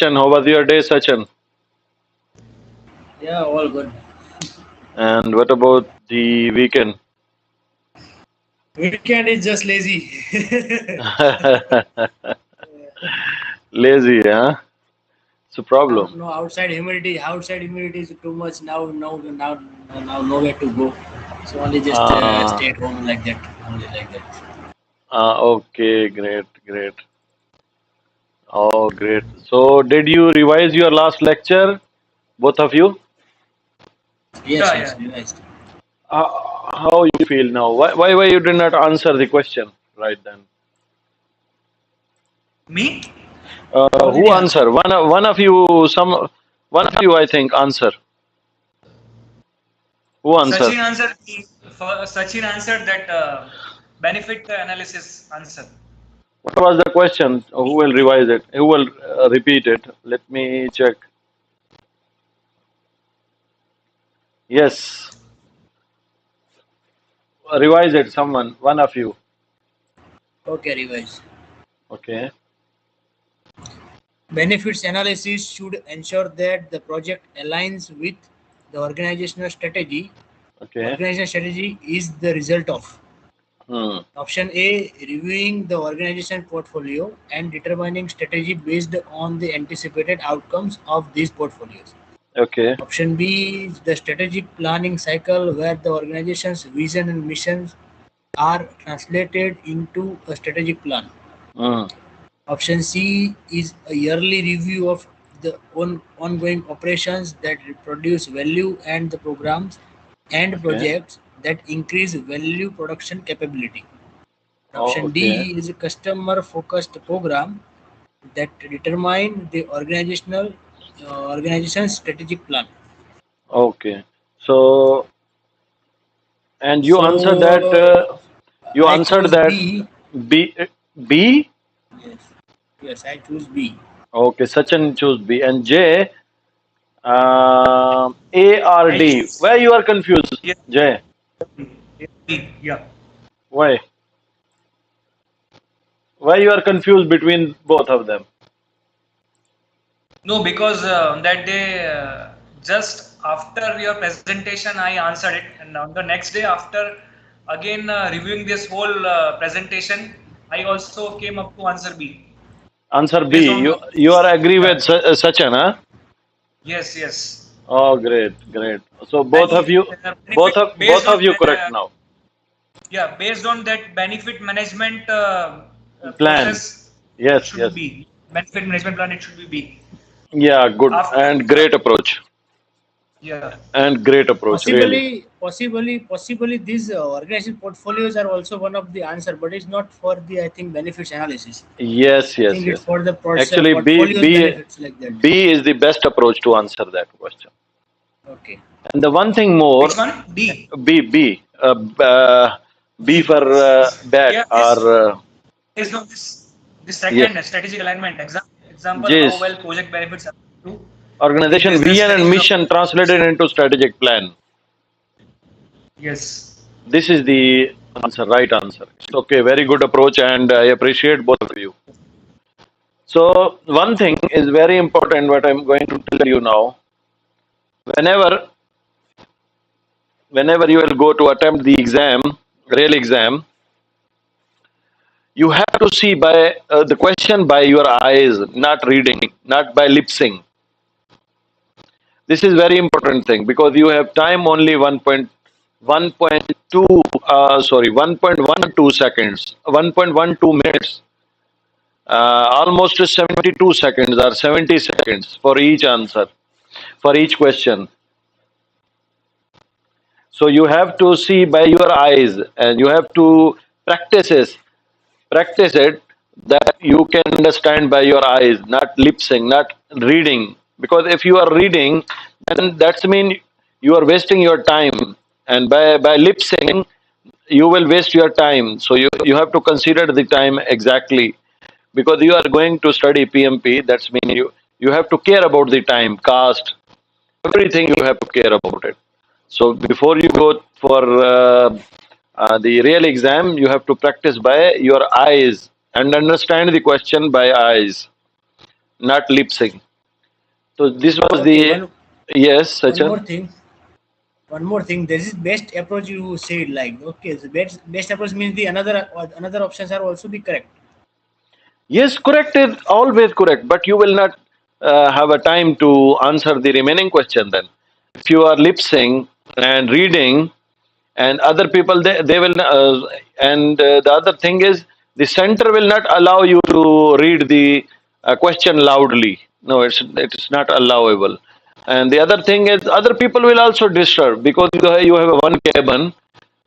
Sachin, how was your day, Sachin? Yeah, all good. And what about the weekend? Weekend is just lazy. Lazy, huh? It's a problem. No, outside humidity is too much now. Now, nowhere to go. So only just Uh, stay at home like that. Only like that. okay, great, great. Oh, great. So, did you revise your last lecture, both of you? Yes, yes, revised. Uh, how you feel now? Why you did not answer the question right then? Me? I Who already answered. answer? One of you, one of you, I think, answer. Who answer? Sachin answered that benefit analysis answer. What was the question? Who will revise it? Who will repeat it? Let me check. Yes, revise it. Someone, one of you. Okay, revise. Okay. Benefits analysis should ensure that the project aligns with the organizational strategy. Okay. Organizational strategy is the result of Hmm. option A, reviewing the organization portfolio and determining strategy based on the anticipated outcomes of these portfolios. Okay. Option B is the strategic planning cycle where the organization's vision and missions are translated into a strategic plan. Hmm. Option C is a yearly review of the ongoing operations that produce value and the programs and Okay. projects that increase value production capability. Oh, Option okay. D is a customer-focused program that determine the organization's strategic plan. Okay. So, and you answered that. So You I answered choose that. B. B. B. Yes, yes, I choose B. Okay. Sachin choose B. And J. A or I D. choose Why you are confused, yeah, J? yeah. Why? Why you are confused between both of them? No, because on that day, just after your presentation, I answered it, and on the next day, after again reviewing this whole presentation, I also came up to answer B Answer based B. on You are agree with yeah, Sachin, huh? yes. Oh, great, great. So Benefit both of you correct now. based on that benefit management Plan. process, it Yes, should yes. be B. Benefit management plan, it should be B. Yeah, good After and great approach. yeah, And great approach, really. Possibly, these organization portfolios are also one of the answer, but it's not for the I think benefits analysis. Yes, I yes, think it's yes. for the Actually, portfolios benefits like that. B is the best approach to answer that question. Okay. And the one thing more, which one? D. B for bat Yeah, or based on this yes, second strategic alignment example how J's well project benefits to the organization business vision and strategies of mission translated into strategic plan. yes. This is the answer, right answer. It's okay, very good approach, and I appreciate both of you. So, one thing is very important, what I'm going to tell you now. Whenever, whenever you will go to attempt the exam, real exam, you have to see by the question by your eyes, not reading, not by lip sync. This is very important thing because you have time only 1.2 sorry 1.12 seconds, 1.12 minutes, almost 72 seconds or 70 seconds for each answer, for each question. So you have to see by your eyes and you have to practice it, practice it, that you can understand by your eyes, not lip sync, not reading. Because if you are reading, then that's mean you are wasting your time. And by lip syncing, you will waste your time. So you have to consider the time exactly. Because you are going to study PMP, that's mean you have to care about the time, cost, everything you have to care about it. So before you go for the real exam, you have to practice by your eyes and understand the question by eyes, not lip sync. So this was Okay, the, yes, one Sachin. more thing. One more thing. This is best approach you said. Like, okay, the best approach means the another options are also be correct. Yes, correct is always correct, but you will not have a time to answer the remaining question then. If you are lip sync and reading, and other people, they will, and the other thing is the center will not allow you to read the question loudly. No, it's not allowable. And the other thing is other people will also disturb because you have a one cabin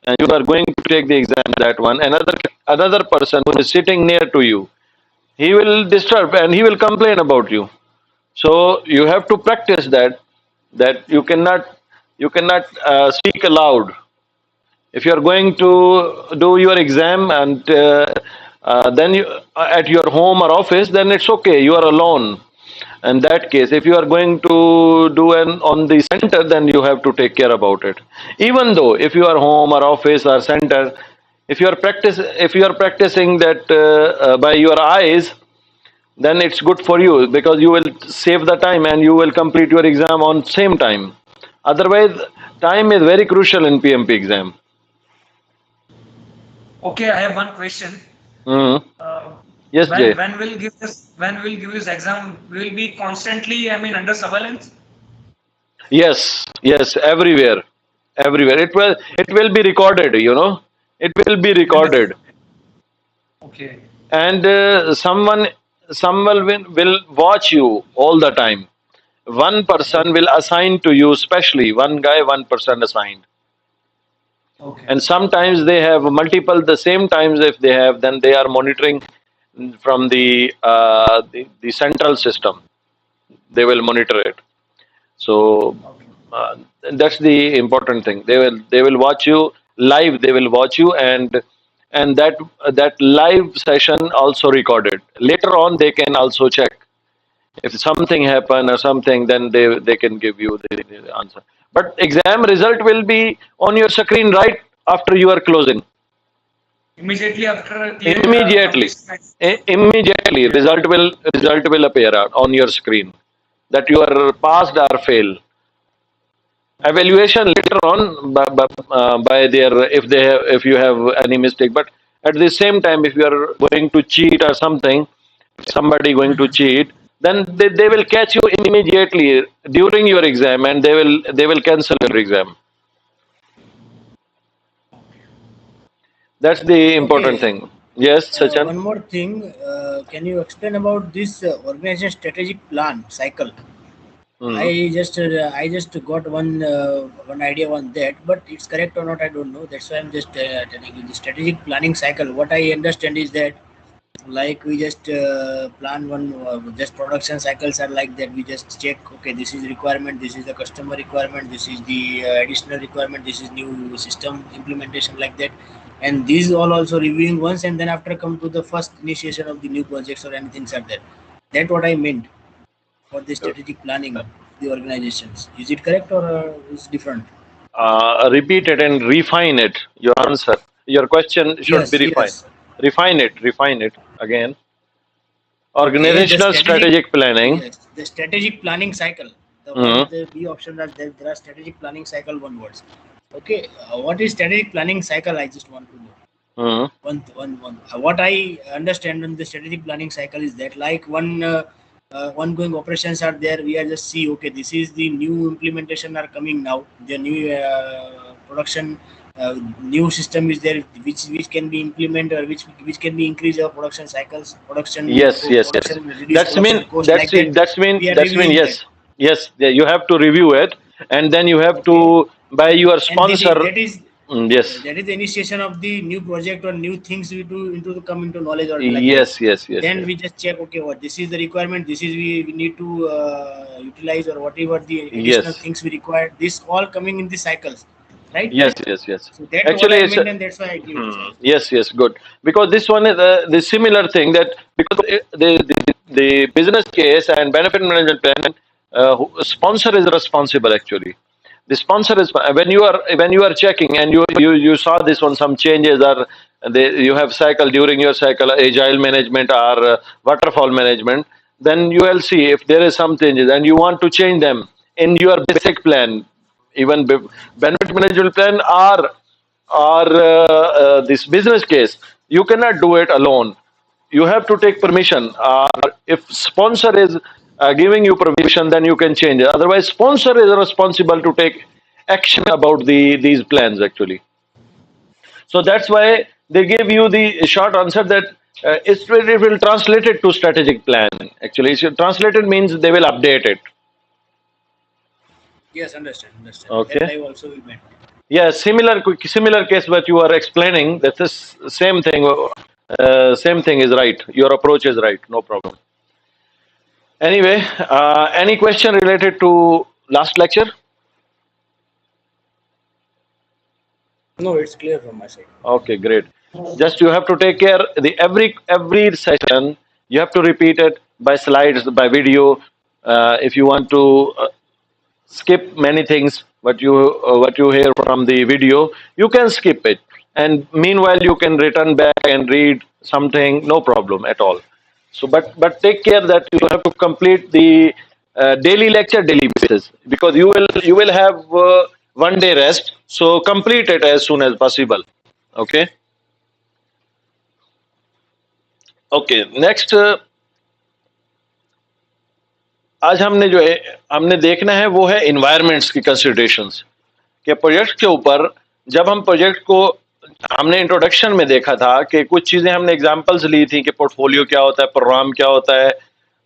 and you are going to take the exam that one. Another person who is sitting near to you, he will disturb and he will complain about you. So you have to practice that you cannot speak aloud. If you are going to do your exam and then you at your home or office, then it's okay, you are alone. In that case, if you are going to do an on the center, then you have to take care about it. Even though if you are home or office or center, if you are practicing that by your eyes, then it's good for you because you will save the time and you will complete your exam on same time. Otherwise, time is very crucial in PMP exam. Okay, I have one question. Mhm. Uh, Yes, Jay. when we'll give this exam, will be constantly, I mean, under surveillance? Yes, yes, everywhere. It will be recorded. It will be Under recorded, okay, and someone will watch you all the time. One person okay, will assign to you, specially one guy, one person assigned. okay, And sometimes they have multiple the same times. If they have, then they are monitoring from the central system. They will monitor it. So okay, uh, that's the important thing. They will watch you live. They will watch you, and that live session also recorded. Later on, they can also check if something happen or something. Then they can give you the answer. But exam result will be on your screen right after you are closing. immediately after clear Immediately, completion. immediately Okay, result will appear out on your screen that you are passed or fail. okay, Evaluation later on by their, if you have any mistake. But at the same time, if you are going to cheat or something, somebody going to cheat, then they will catch you immediately during your exam, and they will cancel your exam. That's the important Okay. thing. Yes, Sachin. One more thing. Can you explain about this organization strategic plan cycle? Hmm. I just got one idea on that, but it's correct or not, I don't know. That's why I'm just telling you the strategic planning cycle. What I understand is that like we just plan one just production cycles are like that. We just check, okay, this is requirement, this is the customer requirement, this is the additional requirement, this is new system implementation, like that. And these all also reviewing once, and then after come to the first initiation of the new projects or anything are there. That what I meant for the strategic planning of the organizations. Is it correct or is different? Repeat it and refine it. Your answer, your question should be Yes, refined. yes. Refine it again. Okay, the Organizational strategic, strategic planning. yes, the strategic planning cycle. The Hmm. one the B option that there are strategic planning cycle one words. Okay, what is strategic planning cycle? I just want to know. Hmm. One. What I understand on the strategic planning cycle is that like ongoing operations are there. We are just see, okay, this is the new implementation are coming now. The new production new system is there, which can be implemented or which can be increase our production cycles, Yes, yes, yes. production reduce That's production mean cost, that's like that. it. That's mean We are that's mean reviewing that. yes, yes. Yeah, you have to review it, and then you have Okay, to by your and sponsor. Yes, that is the initiation of the new project or new things we do into the come into knowledge or like that. yes, yes, yes, Then yes, we just check, okay, what this is the requirement, this is we need to utilize or whatever the additional yes, things we require, this all coming in the cycles, right? yes, yes, yes. So that what Actually, I it's meant, and that's why I give this answer. yes, yes, good. Because this one is the similar thing that because the business case and benefit management plan, sponsor is responsible actually. The sponsor is when you are checking and you saw this one some changes are you have cycle during your cycle agile management or waterfall management. then you will see if there is some changes and you want to change them in your basic plan, even benefit management plan or this business case. You cannot do it alone. You have to take permission. If sponsor is giving you permission, then you can change it. Otherwise, sponsor is responsible to take action about these plans actually. So that's why they give you the short answer that it will translate it to strategic plan. Actually, so translated means they will update it. Yes, understand. That Okay. I also will meant. Yeah, similar case what you are explaining. That's the same thing. Same thing is right. Your approach is right. No problem. Anyway, any question related to last lecture? No, it's clear from my side. Okay, great. Just you have to take care. The every session you have to repeat it by slides, by video. If you want to skip many things, what you hear from the video, you can skip it. And meanwhile, you can return back and read something. No problem at all. So, but take care that you have to complete the daily lecture daily basis, because you will have 1 day rest. So complete it as soon as possible. Okay. Okay. Next, आज हमने देखना है वो है environments की considerations कि project के ऊपर जब हम प्रोजेक्ट को हमने इंट्रोडक्शन में देखा था कि कुछ चीजें हमने एग्जांपल्स ली थी कि पोर्टफोलियो क्या होता है, प्रोग्राम क्या होता है,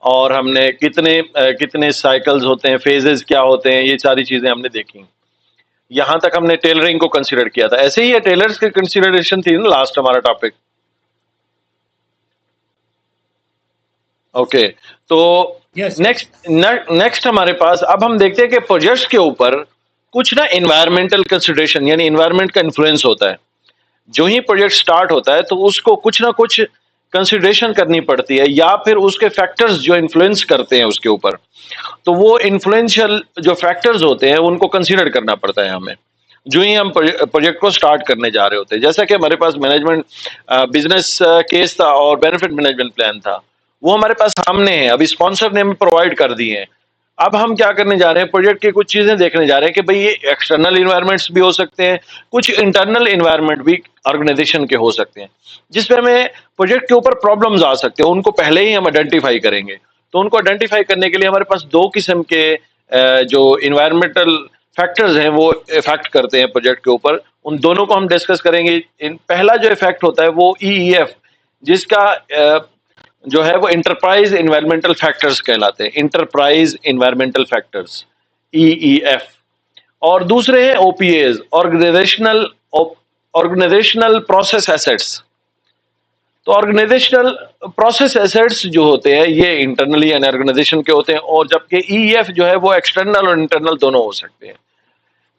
और हमने कितने साइकिल्स होते हैं, फेजेस क्या होते हैं, ये सारी चीजें हमने देखी. यहां तक हमने टेलरिंग को कंसीडर किया था. ऐसे ही ये टेलर्स की कंसीडरेशन थी ना लास्ट हमारा टॉपिक. ओके. तो Yes. नेक्स्ट हमारे पास अब हम देखते हैं कि प्रोजेक्ट्स के ऊपर कुछ ना इन्वायरमेंटल कंसिडरेशन यानी इन्वायरमेंट का इन्फ्लुएंस होता है. जो ही प्रोजेक्ट स्टार्ट होता है तो उसको कुछ ना कुछ कंसिडरेशन करनी पड़ती है, या फिर उसके फैक्टर्स जो इन्फ्लुएंस करते हैं उसके ऊपर, तो वो इन्फ्लुएंशियल जो फैक्टर्स होते हैं उनको कंसिडर करना पड़ता है हमें जो ही हम प्रोजेक्ट को स्टार्ट करने जा रहे होते हैं. जैसा कि हमारे पास मैनेजमेंट बिजनेस केस था और बेनिफिट मैनेजमेंट प्लान था, वो हमारे पास सामने है, अभी स्पॉन्सर ने हमें प्रोवाइड कर दी है. अब हम क्या करने जा रहे हैं, प्रोजेक्ट की कुछ चीजें देखने जा रहे हैं कि भाई ये एक्सटर्नल इन्वायरमेंट्स भी हो सकते हैं, कुछ इंटरनल इन्वायरमेंट भी ऑर्गेनाइजेशन के हो सकते हैं जिसपे हमें प्रोजेक्ट के ऊपर प्रॉब्लम्स आ सकते हैं. उनको पहले ही हम आइडेंटिफाई करेंगे. तो उनको आइडेंटिफाई करने के लिए हमारे पास दो किस्म के जो इन्वायरमेंटल फैक्टर्स हैं वो इफेक्ट करते हैं प्रोजेक्ट के ऊपर. उन दोनों को हम डिस्कस करेंगे. पहला जो इफेक्ट होता है वो EEF, जिसका जो है वो इंटरप्राइज इन्वायरमेंटल फैक्टर्स कहलाते हैं. Enterprise environmental factors EEF. और दूसरे हैं OPAs, ऑर्गेनाइजेशनल प्रोसेस एसेट्स. तो ऑर्गेनाइजेशनल प्रोसेस एसेट्स जो होते हैं ये इंटरनली एंड ऑर्गेनाइजेशन के होते हैं, और जबकि EEF जो है वो एक्सटर्नल और इंटरनल दोनों हो सकते हैं.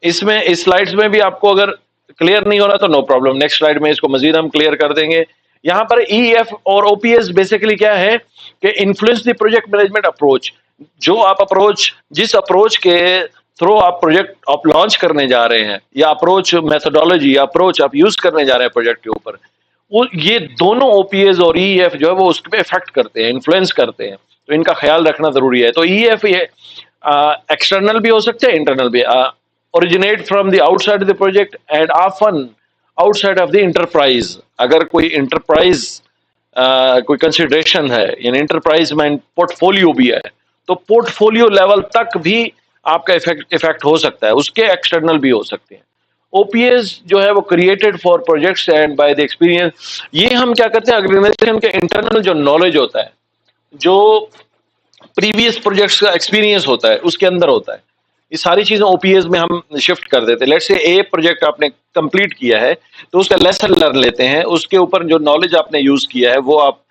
इसमें इस स्लाइड्स में भी आपको अगर क्लियर नहीं हो रहा तो नो प्रॉब्लम, नेक्स्ट स्लाइड में इसको मजीद हम क्लियर कर देंगे. यहाँ पर EEF और OPS बेसिकली क्या है कि influence the project management approach. जो आप जिस अप्रोच के थ्रू आप प्रोजेक्ट आप लॉन्च करने जा रहे हैं, या अप्रोच मेथोडोलॉजी या अप्रोच आप यूज करने जा रहे हैं प्रोजेक्ट के ऊपर, वो ये दोनों OPS और EEF जो है वो उस पर इफेक्ट करते हैं, इन्फ्लुएंस करते हैं. तो इनका ख्याल रखना जरूरी है. तो EEF ये एक्सटर्नल भी हो सकते हैं, इंटरनल भी. Originate from the outside the project and often outside of the enterprise. अगर कोई इंटरप्राइज कोई कंसिडरेशन है, यानी इंटरप्राइज में पोर्टफोलियो भी है, तो पोर्टफोलियो लेवल तक भी आपका इफेक्ट हो सकता है, उसके एक्सटर्नल भी हो सकते हैं. OPS जो है वो created for projects and by the experience. ये हम क्या करते हैं, ऑर्गेनाइजेशन के इंटरनल जो नॉलेज होता है, जो प्रीवियस प्रोजेक्ट्स का एक्सपीरियंस होता है उसके अंदर होता है, ये सारी चीजें OPS में हम शिफ्ट कर देते हैं. लेट्स से ए प्रोजेक्ट आपने कंप्लीट किया है तो उसका लेसन लर्न लेते हैं, उसके ऊपर जो नॉलेज आपने यूज किया है वो आप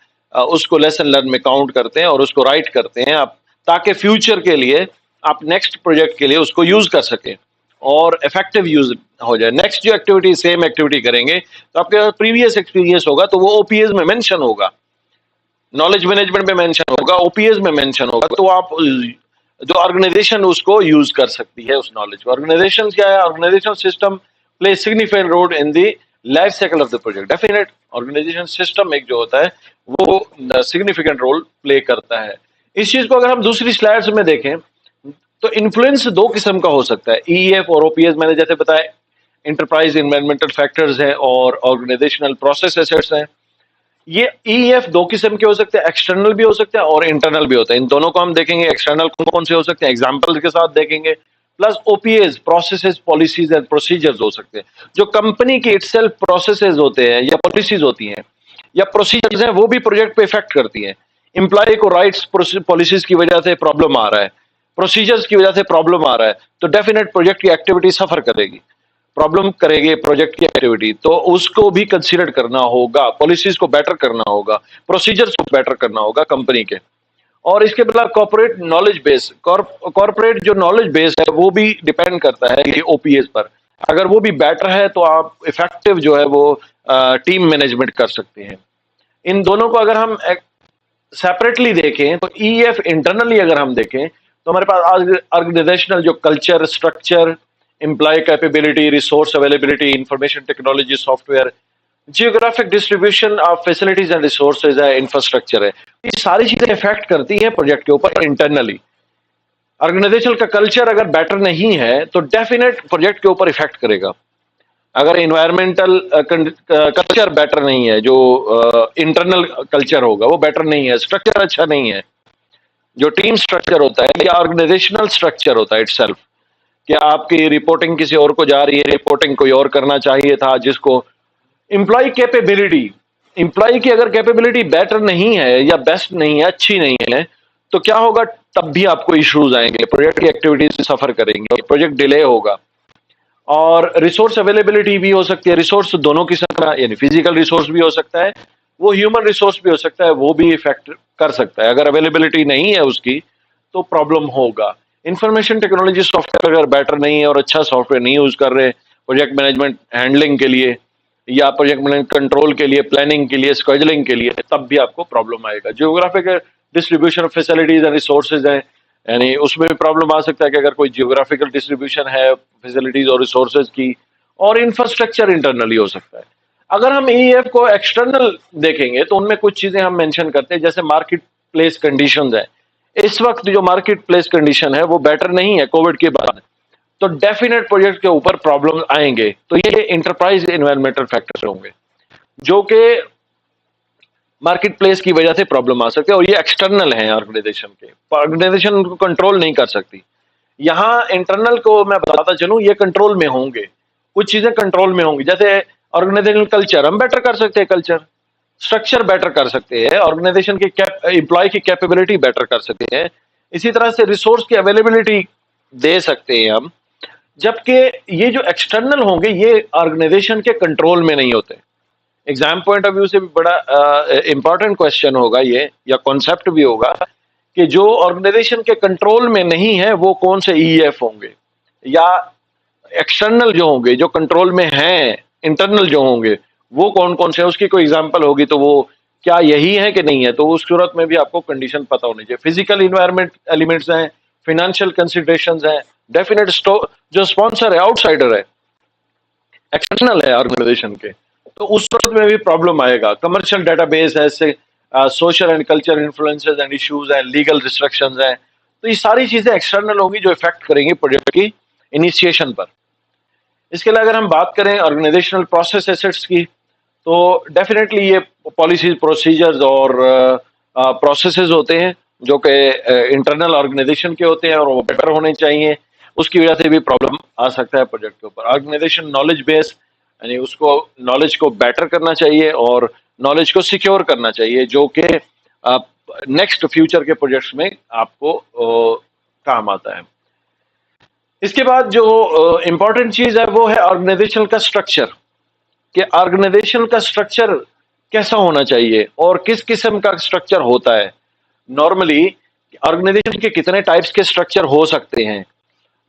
उसको लेसन लर्न में काउंट करते हैं और उसको राइट करते हैं आप, ताकि फ्यूचर के लिए आप नेक्स्ट प्रोजेक्ट के लिए उसको यूज कर सकें और इफेक्टिव यूज हो जाए. नेक्स्ट जो एक्टिविटी सेम एक्टिविटी करेंगे तो आपके प्रीवियस एक्सपीरियंस होगा तो वो OPS में मेंशन होगा, नॉलेज मैनेजमेंट में मेंशन होगा, OPS में मेंशन होगा. तो आप जो ऑर्गेनाइजेशन उसको यूज कर सकती है उस नॉलेज को. ऑर्गेनाइजेशन क्या है, organisation system play significant role in the life cycle of the project. Definite organisation system एक जो होता है वो सिग्निफिकेंट रोल प्ले करता है इस चीज को अगर हम दूसरी स्लाइड्स में देखें तो इन्फ्लुएंस दो किस्म का हो सकता है, ईएफ और ओपीएस मैंने जैसे बताया, इंटरप्राइज इन्वायरमेंटल फैक्टर्स हैं और ऑर्गेनाइजेशनल प्रोसेस एसेट्स हैं। ये ईएफ दो किस्म के हो सकते हैं, एक्सटर्नल भी हो सकते हैं और इंटरनल भी होते हैं। इन दोनों को हम देखेंगे, एक्सटर्नल कौन कौन से हो सकते हैं एग्जाम्पल के साथ देखेंगे। Plus OPS processes policies and procedures हो सकते हैं, जो कंपनी की इटसेल्फ प्रोसेसेस होते हैं या पॉलिसीज होती हैं या प्रोसीजर्स हैं, वो भी प्रोजेक्ट पे इफेक्ट करती हैं। एम्प्लॉय को राइट्स पॉलिसीज की वजह से प्रॉब्लम आ रहा है, प्रोसीजर्स की वजह से प्रॉब्लम आ रहा है, तो डेफिनेट प्रोजेक्ट की एक्टिविटी सफर करेगी, प्रॉब्लम करेगी प्रोजेक्ट की एक्टिविटी, तो उसको भी कंसीडर करना होगा, पॉलिसीज को बेटर करना होगा, प्रोसीजर्स को बेटर करना होगा कंपनी के। और इसके बाद कॉर्पोरेट नॉलेज बेस, कॉर्पोरेट जो नॉलेज बेस है वो भी डिपेंड करता है ये ओपीएस पर। अगर वो भी बेटर है तो आप इफेक्टिव जो है वो टीम मैनेजमेंट कर सकते हैं। इन दोनों को अगर हम सेपरेटली देखें तो ईएफ इंटरनली अगर हम देखें तो हमारे पास ऑर्गेनाइजेशनल जो culture, structure, employ capability, resource availability, information technology, software, geographic distribution of facilities and resources है, इंफ्रास्ट्रक्चर है। ये सारी चीजें इफेक्ट करती हैं प्रोजेक्ट के ऊपर इंटरनली। ऑर्गेनाइजेशन का कल्चर अगर बेटर नहीं है तो डेफिनेट प्रोजेक्ट के ऊपर इफेक्ट करेगा। अगर इन्वायरमेंटल कल्चर बेटर नहीं है, जो इंटरनल कल्चर होगा वो बेटर नहीं है, स्ट्रक्चर अच्छा नहीं है, जो टीम स्ट्रक्चर होता है या ऑर्गेनाइजेशनल स्ट्रक्चर होता है इटसेल्फ, कि आपकी रिपोर्टिंग किसी और को जा रही है, रिपोर्टिंग कोई और करना चाहिए था, जिसको एम्प्लॉय कैपेबिलिटी, एम्प्लॉय की अगर कैपेबिलिटी बेटर नहीं है या बेस्ट नहीं है, अच्छी नहीं है, तो क्या होगा, तब भी आपको इश्यूज आएंगे, प्रोजेक्ट की एक्टिविटीज सफर करेंगे, प्रोजेक्ट डिले होगा। और रिसोर्स अवेलेबिलिटी भी हो सकती है, रिसोर्स दोनों किस्म का, यानी फिजिकल रिसोर्स भी हो सकता है, वो ह्यूमन रिसोर्स भी हो सकता है, वो भी इफेक्ट कर सकता है। अगर अवेलेबिलिटी नहीं है उसकी तो प्रॉब्लम होगा। इंफॉर्मेशन टेक्नोलॉजी सॉफ्टवेयर अगर बेटर नहीं है और अच्छा सॉफ्टवेयर नहीं यूज कर रहे प्रोजेक्ट मैनेजमेंट हैंडलिंग के लिए या प्रोजेक्ट मैनेजमेंट कंट्रोल के लिए, प्लानिंग के लिए, स्केजुलिंग के लिए, तब भी आपको प्रॉब्लम आएगा। Geographic distribution of facilities and resources है, यानी उसमें भी प्रॉब्लम आ सकता है कि अगर कोई जियोग्राफिकल डिस्ट्रीब्यूशन है फैसिलिटीज और रिसोर्सेज की, और इंफ्रास्ट्रक्चर इंटरनली हो सकता है। अगर हम ईएफ को एक्सटर्नल देखेंगे तो उनमें कुछ चीजें हम मेंशन करते हैं, जैसे मार्केट प्लेस कंडीशंस है। इस वक्त जो मार्केट प्लेस कंडीशन है वो बेटर नहीं है कोविड के बाद, तो डेफिनेट प्रोजेक्ट के ऊपर प्रॉब्लम आएंगे। तो ये इंटरप्राइज एनवायरमेंटल फैक्टर्स होंगे जो कि मार्केट प्लेस की वजह से प्रॉब्लम आ सकते हैं, और ये एक्सटर्नल है ऑर्गेनाइजेशन के, ऑर्गेनाइजेशन उनको कंट्रोल नहीं कर सकती। यहाँ इंटरनल को मैं बताता चलूं, ये कंट्रोल में होंगे, कुछ चीजें कंट्रोल में होंगी, जैसे ऑर्गेनाइजेशनल कल्चर हम बेटर कर सकते हैं, कल्चर स्ट्रक्चर बेटर कर सकते हैं, ऑर्गेनाइजेशन की एम्प्लॉय की कैपेबिलिटी बेटर कर सकते हैं, इसी तरह से रिसोर्स की अवेलेबिलिटी दे सकते हैं हम। जबकि ये जो एक्सटर्नल होंगे ये ऑर्गेनाइजेशन के कंट्रोल में नहीं होते। एग्जाम पॉइंट ऑफ व्यू से भी बड़ा इंपॉर्टेंट क्वेश्चन होगा ये, या कॉन्सेप्ट भी होगा, कि जो ऑर्गेनाइजेशन के कंट्रोल में नहीं है वो कौन से ईएफ होंगे, या एक्सटर्नल जो होंगे जो कंट्रोल में हैं, इंटरनल जो होंगे वो कौन कौन से हैं, उसकी कोई एग्जांपल होगी तो वो क्या यही है कि नहीं है, तो उस सूरत में भी आपको कंडीशन पता होनी चाहिए। फिजिकल इन्वायरमेंट एलिमेंट्स हैं, फाइनेंशियल कंसिडरेशंस हैं, डेफिनेट जो स्पॉन्सर है आउटसाइडर है, एक्सटर्नल है ऑर्गेनाइजेशन के, तो उस सूरत में भी प्रॉब्लम आएगा। कमर्शियल डेटाबेस है, इससे social and culture influences and issues हैं, लीगल रिस्ट्रिक्शंस हैं, तो ये सारी चीजें एक्सटर्नल होंगी जो इफेक्ट करेंगी प्रोजेक्ट की इनिशिएशन पर। इसके अलावा अगर हम बात करें ऑर्गेनाइजेशनल प्रोसेस एसेट्स की, तो डेफिनेटली ये पॉलिसीज, प्रोसीजर्स और प्रोसेसेस होते हैं जो कि इंटरनल ऑर्गेनाइजेशन के होते हैं और वो बेटर होने चाहिए, उसकी वजह से भी प्रॉब्लम आ सकता है प्रोजेक्ट के ऊपर। ऑर्गेनाइजेशन नॉलेज बेस, यानी उसको नॉलेज को बेटर करना चाहिए और नॉलेज को सिक्योर करना चाहिए, जो कि नेक्स्ट फ्यूचर के प्रोजेक्ट्स में आपको काम आता है। इसके बाद जो इंपॉर्टेंट चीज है वो है ऑर्गेनाइजेशन का स्ट्रक्चर, कि ऑर्गेनाइजेशन का स्ट्रक्चर कैसा होना चाहिए और किस किस्म का स्ट्रक्चर होता है। नॉर्मली ऑर्गेनाइजेशन के कितने टाइप्स के स्ट्रक्चर हो सकते हैं,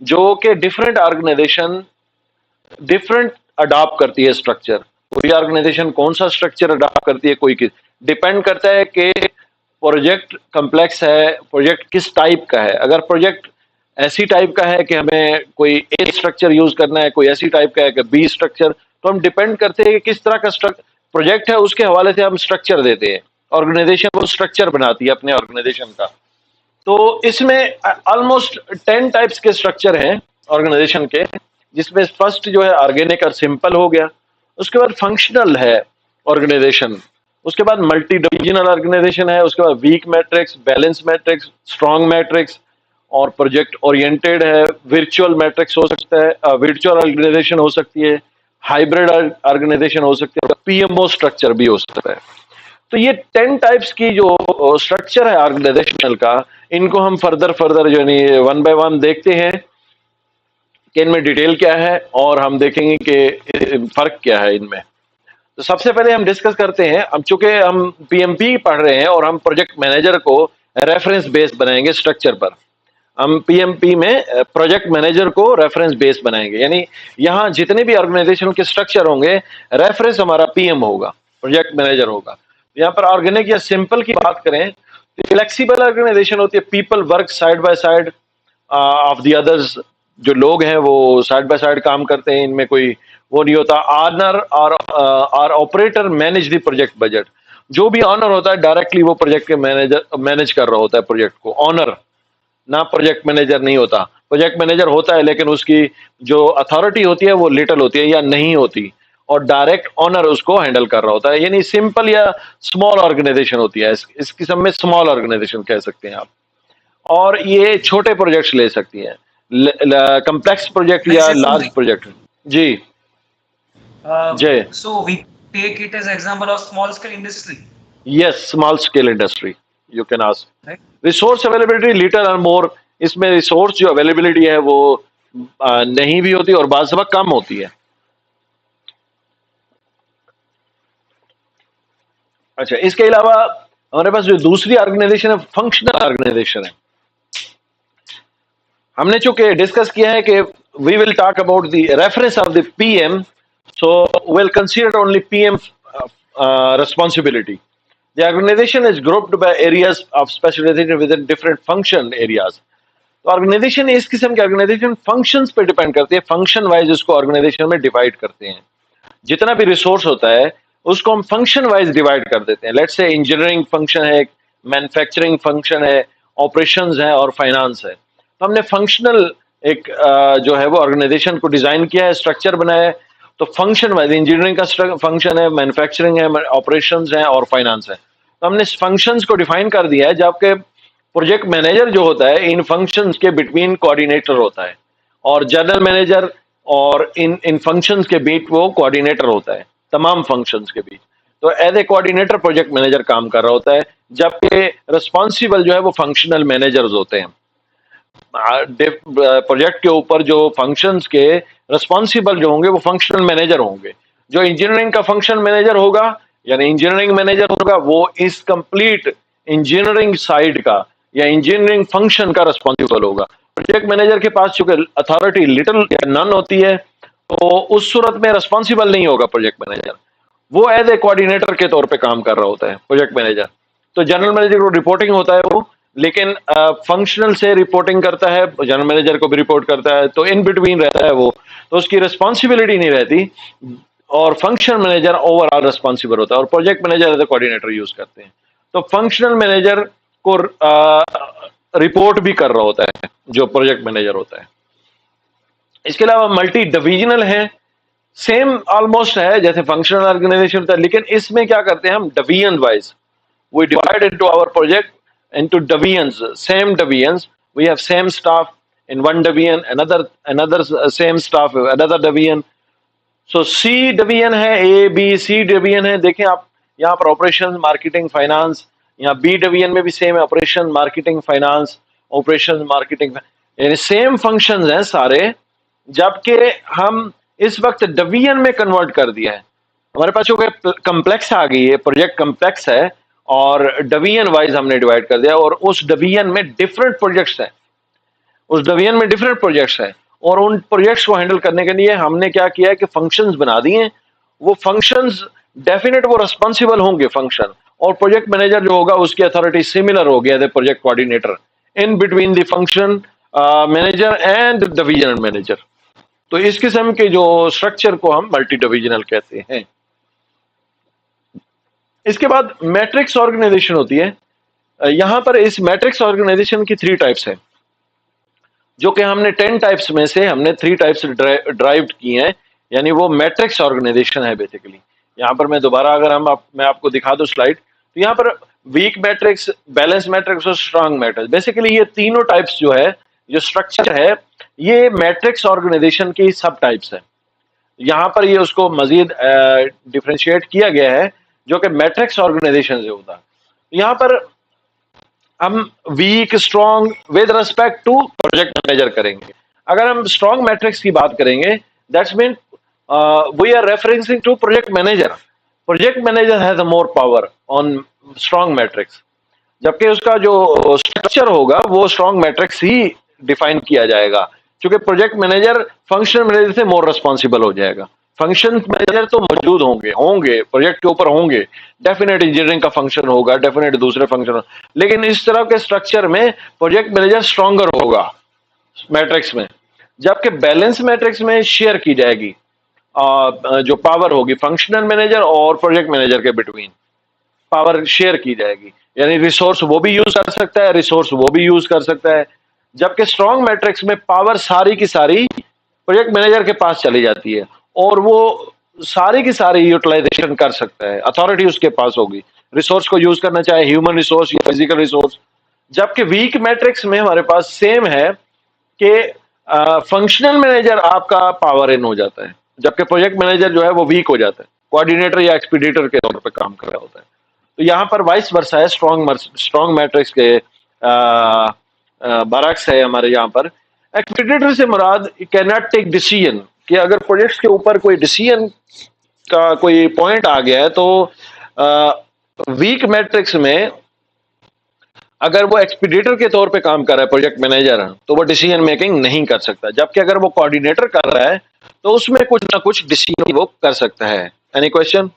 जो कि डिफरेंट ऑर्गेनाइजेशन डिफरेंट अडॉप्ट करती है स्ट्रक्चर। कोई ऑर्गेनाइजेशन कौन सा स्ट्रक्चर अडॉप्ट करती है, कोई किस, डिपेंड करता है कि प्रोजेक्ट कम्प्लेक्स है, प्रोजेक्ट किस टाइप का है। अगर प्रोजेक्ट ऐसी टाइप का है कि हमें कोई ए स्ट्रक्चर यूज करना है, कोई ऐसी टाइप का है कि बी स्ट्रक्चर, तो हम डिपेंड करते हैं कि किस तरह का प्रोजेक्ट है, उसके हवाले से हम स्ट्रक्चर देते हैं। ऑर्गेनाइजेशन वो स्ट्रक्चर बनाती है अपने ऑर्गेनाइजेशन का। तो इसमें ऑलमोस्ट 10 टाइप्स के स्ट्रक्चर हैं ऑर्गेनाइजेशन के, जिसमें फर्स्ट जो है ऑर्गेनिक और सिंपल हो गया, उसके बाद फंक्शनल है ऑर्गेनाइजेशन, उसके बाद मल्टी डिविजनल ऑर्गेनाइजेशन है, उसके बाद weak matrix, balance matrix, strong matrix, और प्रोजेक्ट ओरिएंटेड है, वर्चुअल मैट्रिक्स हो सकता है, वर्चुअल ऑर्गेनाइजेशन हो सकती है, हाइब्रिड ऑर्गेनाइजेशन हो सकती है, पीएमओ स्ट्रक्चर भी हो सकता है। तो ये 10 टाइप्स की जो स्ट्रक्चर है ऑर्गेनाइजेशनल का, इनको हम फर्दर जो नहीं वन बाय वन देखते हैं कि इनमें डिटेल क्या है, और हम देखेंगे कि फर्क क्या है इनमें। तो सबसे पहले हम डिस्कस करते हैं, अब चूंकि हम पीएमपी पढ़ रहे हैं और हम प्रोजेक्ट मैनेजर को रेफरेंस बेस बनाएंगे स्ट्रक्चर पर, हम पीएमपी में प्रोजेक्ट मैनेजर को रेफरेंस बेस बनाएंगे, यानी यहां जितने भी ऑर्गेनाइजेशन के स्ट्रक्चर होंगे, रेफरेंस हमारा पीएम होगा, प्रोजेक्ट मैनेजर होगा। यहाँ पर ऑर्गेनिक या सिंपल की बात करें तो फ्लेक्सिबल ऑर्गेनाइजेशन होती है, people work side by side of the others, जो लोग हैं वो साइड बाय साइड काम करते हैं, इनमें कोई वो नहीं होता। ऑनर और operator manage the project budget, जो भी ऑनर होता है डायरेक्टली वो प्रोजेक्ट के मैनेजर मैनेज कर रहा होता है प्रोजेक्ट को, ऑनर ना प्रोजेक्ट मैनेजर नहीं होता। प्रोजेक्ट मैनेजर होता है लेकिन उसकी जो अथॉरिटी होती है वो लिटिल होती है या नहीं होती, और डायरेक्ट ऑनर उसको हैंडल कर रहा होता है, यानी सिंपल या स्मॉल ऑर्गेनाइजेशन होती है। इस किस्म में स्मॉल ऑर्गेनाइजेशन कह सकते हैं आप, और ये छोटे प्रोजेक्ट्स ले सकती हैं, कम्प्लेक्स प्रोजेक्ट Can I या say लार्ज something? प्रोजेक्ट। जी जय। So we take it as example of small scale industry, yes, small scale industry you can ask. right? Resource availability little और मोर, इसमें रिसोर्स जो availability है वो नहीं भी होती और बाज़ वक्त कम होती है। अच्छा, इसके अलावा हमारे पास जो दूसरी ऑर्गेनाइजेशन है फंक्शनल ऑर्गेनाइजेशन है। हमने चूंकि डिस्कस किया है कि we will talk about the reference of the PM, so will consider only PM responsibility. The organization is grouped by areas of specialization within different function areas. तो organisation इस किस्म के ऑर्गेनाइजेशन फंक्शंस पे depend करती है, function wise उसको organisation में divide करते हैं। जितना भी रिसोर्स होता है उसको हम फंक्शन वाइज डिवाइड कर देते हैं। लेट्स से इंजीनियरिंग फंक्शन है, मैन्युफैक्चरिंग फंक्शन है, ऑपरेशंस है और फाइनेंस है। तो हमने फंक्शनल एक जो है वो ऑर्गेनाइजेशन को डिजाइन किया है, स्ट्रक्चर बनाया है। तो फंक्शन वाइज इंजीनियरिंग का फंक्शन है, मैन्युफैक्चरिंग है, ऑपरेशंस है और फाइनेंस है। तो हमने फंक्शंस को डिफाइन कर दिया है, जबकि प्रोजेक्ट मैनेजर जो होता है इन फंक्शंस के बिटवीन कोऑर्डिनेटर होता है, और जनरल मैनेजर और इन फंक्शंस के बीच वो कोऑर्डिनेटर होता है, तमाम फंक्शंस के बीच। तो as a coordinator project manager काम कर रहा होता है, जबकि रिस्पॉन्सिबल जो है वो फंक्शनल मैनेजर्स होते हैं। प्रोजेक्ट के ऊपर जो फंक्शंस के रिस्पॉन्सिबल जो होंगे वो फंक्शनल मैनेजर होंगे। जो इंजीनियरिंग का फंक्शन मैनेजर होगा यानी इंजीनियरिंग मैनेजर होगा, वो इस कंप्लीट इंजीनियरिंग साइड का या इंजीनियरिंग फंक्शन का रिस्पॉन्सिबल होगा। प्रोजेक्ट मैनेजर के पास चूंकि अथॉरिटी लिटिल या नन होती है, तो उस सूरत में रिस्पॉन्सिबल नहीं होगा प्रोजेक्ट मैनेजर, वो एज ए कोऑर्डिनेटर के तौर पे काम कर रहा होता है प्रोजेक्ट मैनेजर। तो जनरल मैनेजर को रिपोर्टिंग होता है वो, लेकिन फंक्शनल से रिपोर्टिंग करता है, जनरल मैनेजर को भी रिपोर्ट करता है, तो इन बिटवीन रहता है वो, तो उसकी रिस्पॉन्सिबिलिटी नहीं रहती, और फंक्शन मैनेजर ओवरऑल रिस्पॉन्सिबल होता है, और project manager as a coordinator use करते हैं। तो फंक्शनल मैनेजर को रिपोर्ट भी कर रहा होता है जो प्रोजेक्ट मैनेजर होता है। इसके अलावा मल्टी डिविजनल है, सेम ऑलमोस्ट है जैसे फंक्शनल ऑर्गेनाइजेशन होता है, लेकिन इसमें क्या करते हैं हम division wise, we divide into our project into divisions, same divisions. We have same staff in one division, another same staff another division. So C division है, A B C division है। देखें आप यहाँ पर ऑपरेशन मार्केटिंग फाइनेंस, यहाँ B division में भी same है, operation marketing finance, operation marketing, यानी सेम फंक्शंस हैं सारे, जबकि हम इस वक्त डिवीजन में कन्वर्ट कर दिया है। हमारे पास जो कम्प्लेक्स आ गई है, प्रोजेक्ट कम्प्लेक्स है और डिवीजन वाइज हमने डिवाइड कर दिया, और उस डिवीजन में डिफरेंट प्रोजेक्ट्स हैं, उस डिवीजन में डिफरेंट प्रोजेक्ट्स हैं, और उन प्रोजेक्ट्स को हैंडल करने के लिए हमने क्या किया है कि फंक्शंस बना दिए हैं। वो फंक्शंस डेफिनेट वो रिस्पॉन्सिबल होंगे फंक्शन, और प्रोजेक्ट मैनेजर जो होगा उसकी अथॉरिटी सिमिलर हो गया the project coordinator in between the function manager and divisional manager. तो इस किस्म के जो स्ट्रक्चर को हम मल्टी डिविजनल कहते हैं। इसके बाद मैट्रिक्स ऑर्गेनाइजेशन होती है। यहाँ पर इस मैट्रिक्स ऑर्गेनाइजेशन की 3 टाइप्स है, जो कि हमने 10 टाइप्स में से हमने 3 टाइप्स ड्राइव्ड की हैं, यानी वो मैट्रिक्स ऑर्गेनाइजेशन है बेसिकली। यहाँ पर मैं दोबारा अगर मैं आपको दिखा दूं स्लाइड, तो यहाँ पर वीक मैट्रिक्स, बैलेंस मैट्रिक्स और स्ट्रांग मैट्रिक्स, बेसिकली ये तीनों टाइप्स जो है, जो स्ट्रक्चर है, ये मैट्रिक्स ऑर्गेनाइजेशन की सब टाइप्स है। यहाँ पर ये उसको मजीद डिफ्रेंशिएट किया गया है, जो कि मैट्रिक्स ऑर्गेनाइजेशन से होता है। यहाँ पर हम weak strong with respect to project manager करेंगे। अगर हम स्ट्रॉन्ग मैट्रिक्स की बात करेंगे, that's mean we are referencing to project manager. Project manager has more power on strong matrix, जबकि उसका जो स्ट्रक्चर होगा वो स्ट्रॉन्ग मैट्रिक्स ही डिफाइन किया जाएगा, क्योंकि प्रोजेक्ट मैनेजर फंक्शनल मैनेजर से मोर रिस्पॉन्सिबल हो जाएगा। फंक्शन मैनेजर तो मौजूद होंगे प्रोजेक्ट के ऊपर होंगे, डेफिनेट इंजीनियरिंग का फंक्शन होगा, डेफिनेट दूसरे फंक्शन, लेकिन इस तरह के स्ट्रक्चर में प्रोजेक्ट मैनेजर स्ट्रॉन्गर होगा मैट्रिक्स में, जबकि बैलेंस मैट्रिक्स में शेयर की जाएगी जो पावर होगी फंक्शनल मैनेजर और प्रोजेक्ट मैनेजर के बिटवीन, पावर शेयर की जाएगी, यानी रिसोर्स वो भी यूज कर सकता है, रिसोर्स वो भी यूज कर सकता है। जबकि स्ट्रॉन्ग मैट्रिक्स में पावर सारी की सारी प्रोजेक्ट मैनेजर के पास चली जाती है और वो सारी की सारी यूटिलाइजेशन कर सकता है, अथॉरिटी उसके पास होगी, रिसोर्स को यूज करना चाहे ह्यूमन रिसोर्स या फिजिकल रिसोर्स। जबकि वीक मैट्रिक्स में हमारे पास सेम है कि फंक्शनल मैनेजर आपका पावर इन हो जाता है, जबकि प्रोजेक्ट मैनेजर जो है वो वीक हो जाता है, कोऑर्डिनेटर या एक्सपीडिटर के तौर पर काम कर रहा होता है। तो यहाँ पर वाइस वर्सा है, स्ट्रॉन्ग मैट्रिक्स के बरक्स है हमारे यहाँ पर। एक्सपीडिटर से मुराद कैन नॉट टेक डिसीजन, कि अगर प्रोजेक्ट्स के ऊपर कोई डिसीजन का कोई पॉइंट आ गया है तो वीक मैट्रिक्स में अगर वो एक्सपीडिटर के तौर पे काम कर रहा है प्रोजेक्ट मैनेजर, तो वो डिसीजन मेकिंग नहीं कर सकता, जबकि अगर वो कोऑर्डिनेटर कर रहा है तो उसमें कुछ ना कुछ डिसीजन वो कर सकता है। Any question?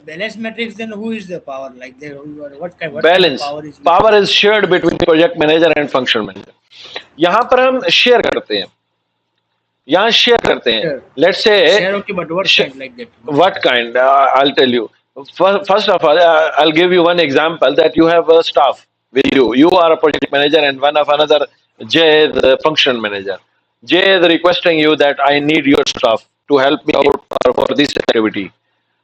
Balance matrix, then who is the power? Like there, what kind of balance power is? Power is shared between project manager and functional manager. यहां पर हम शेयर करते हैं, यहाँ शेयर करते हैं। Sure. Let's say Share, okay, but what kind like that? what kind? I'll tell you. First of all, I'll give you one example that you have a staff with you. You are a project manager and one of another Jay, the function manager. Jay is requesting you that I need your staff to help me out for this activity.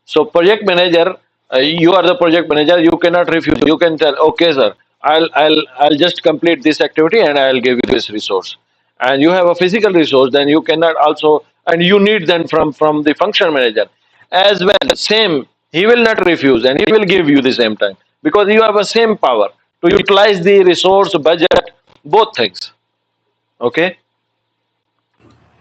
So project manager, you are the project manager. You cannot refuse. You can tell, okay, sir, I'll just complete this activity and I'll give you this resource. And you have a physical resource, then you cannot also, and you need then from the function manager as well. Same, he will not refuse and he will give you the same time, because you have a same power to utilize the resource, budget, both things. Okay.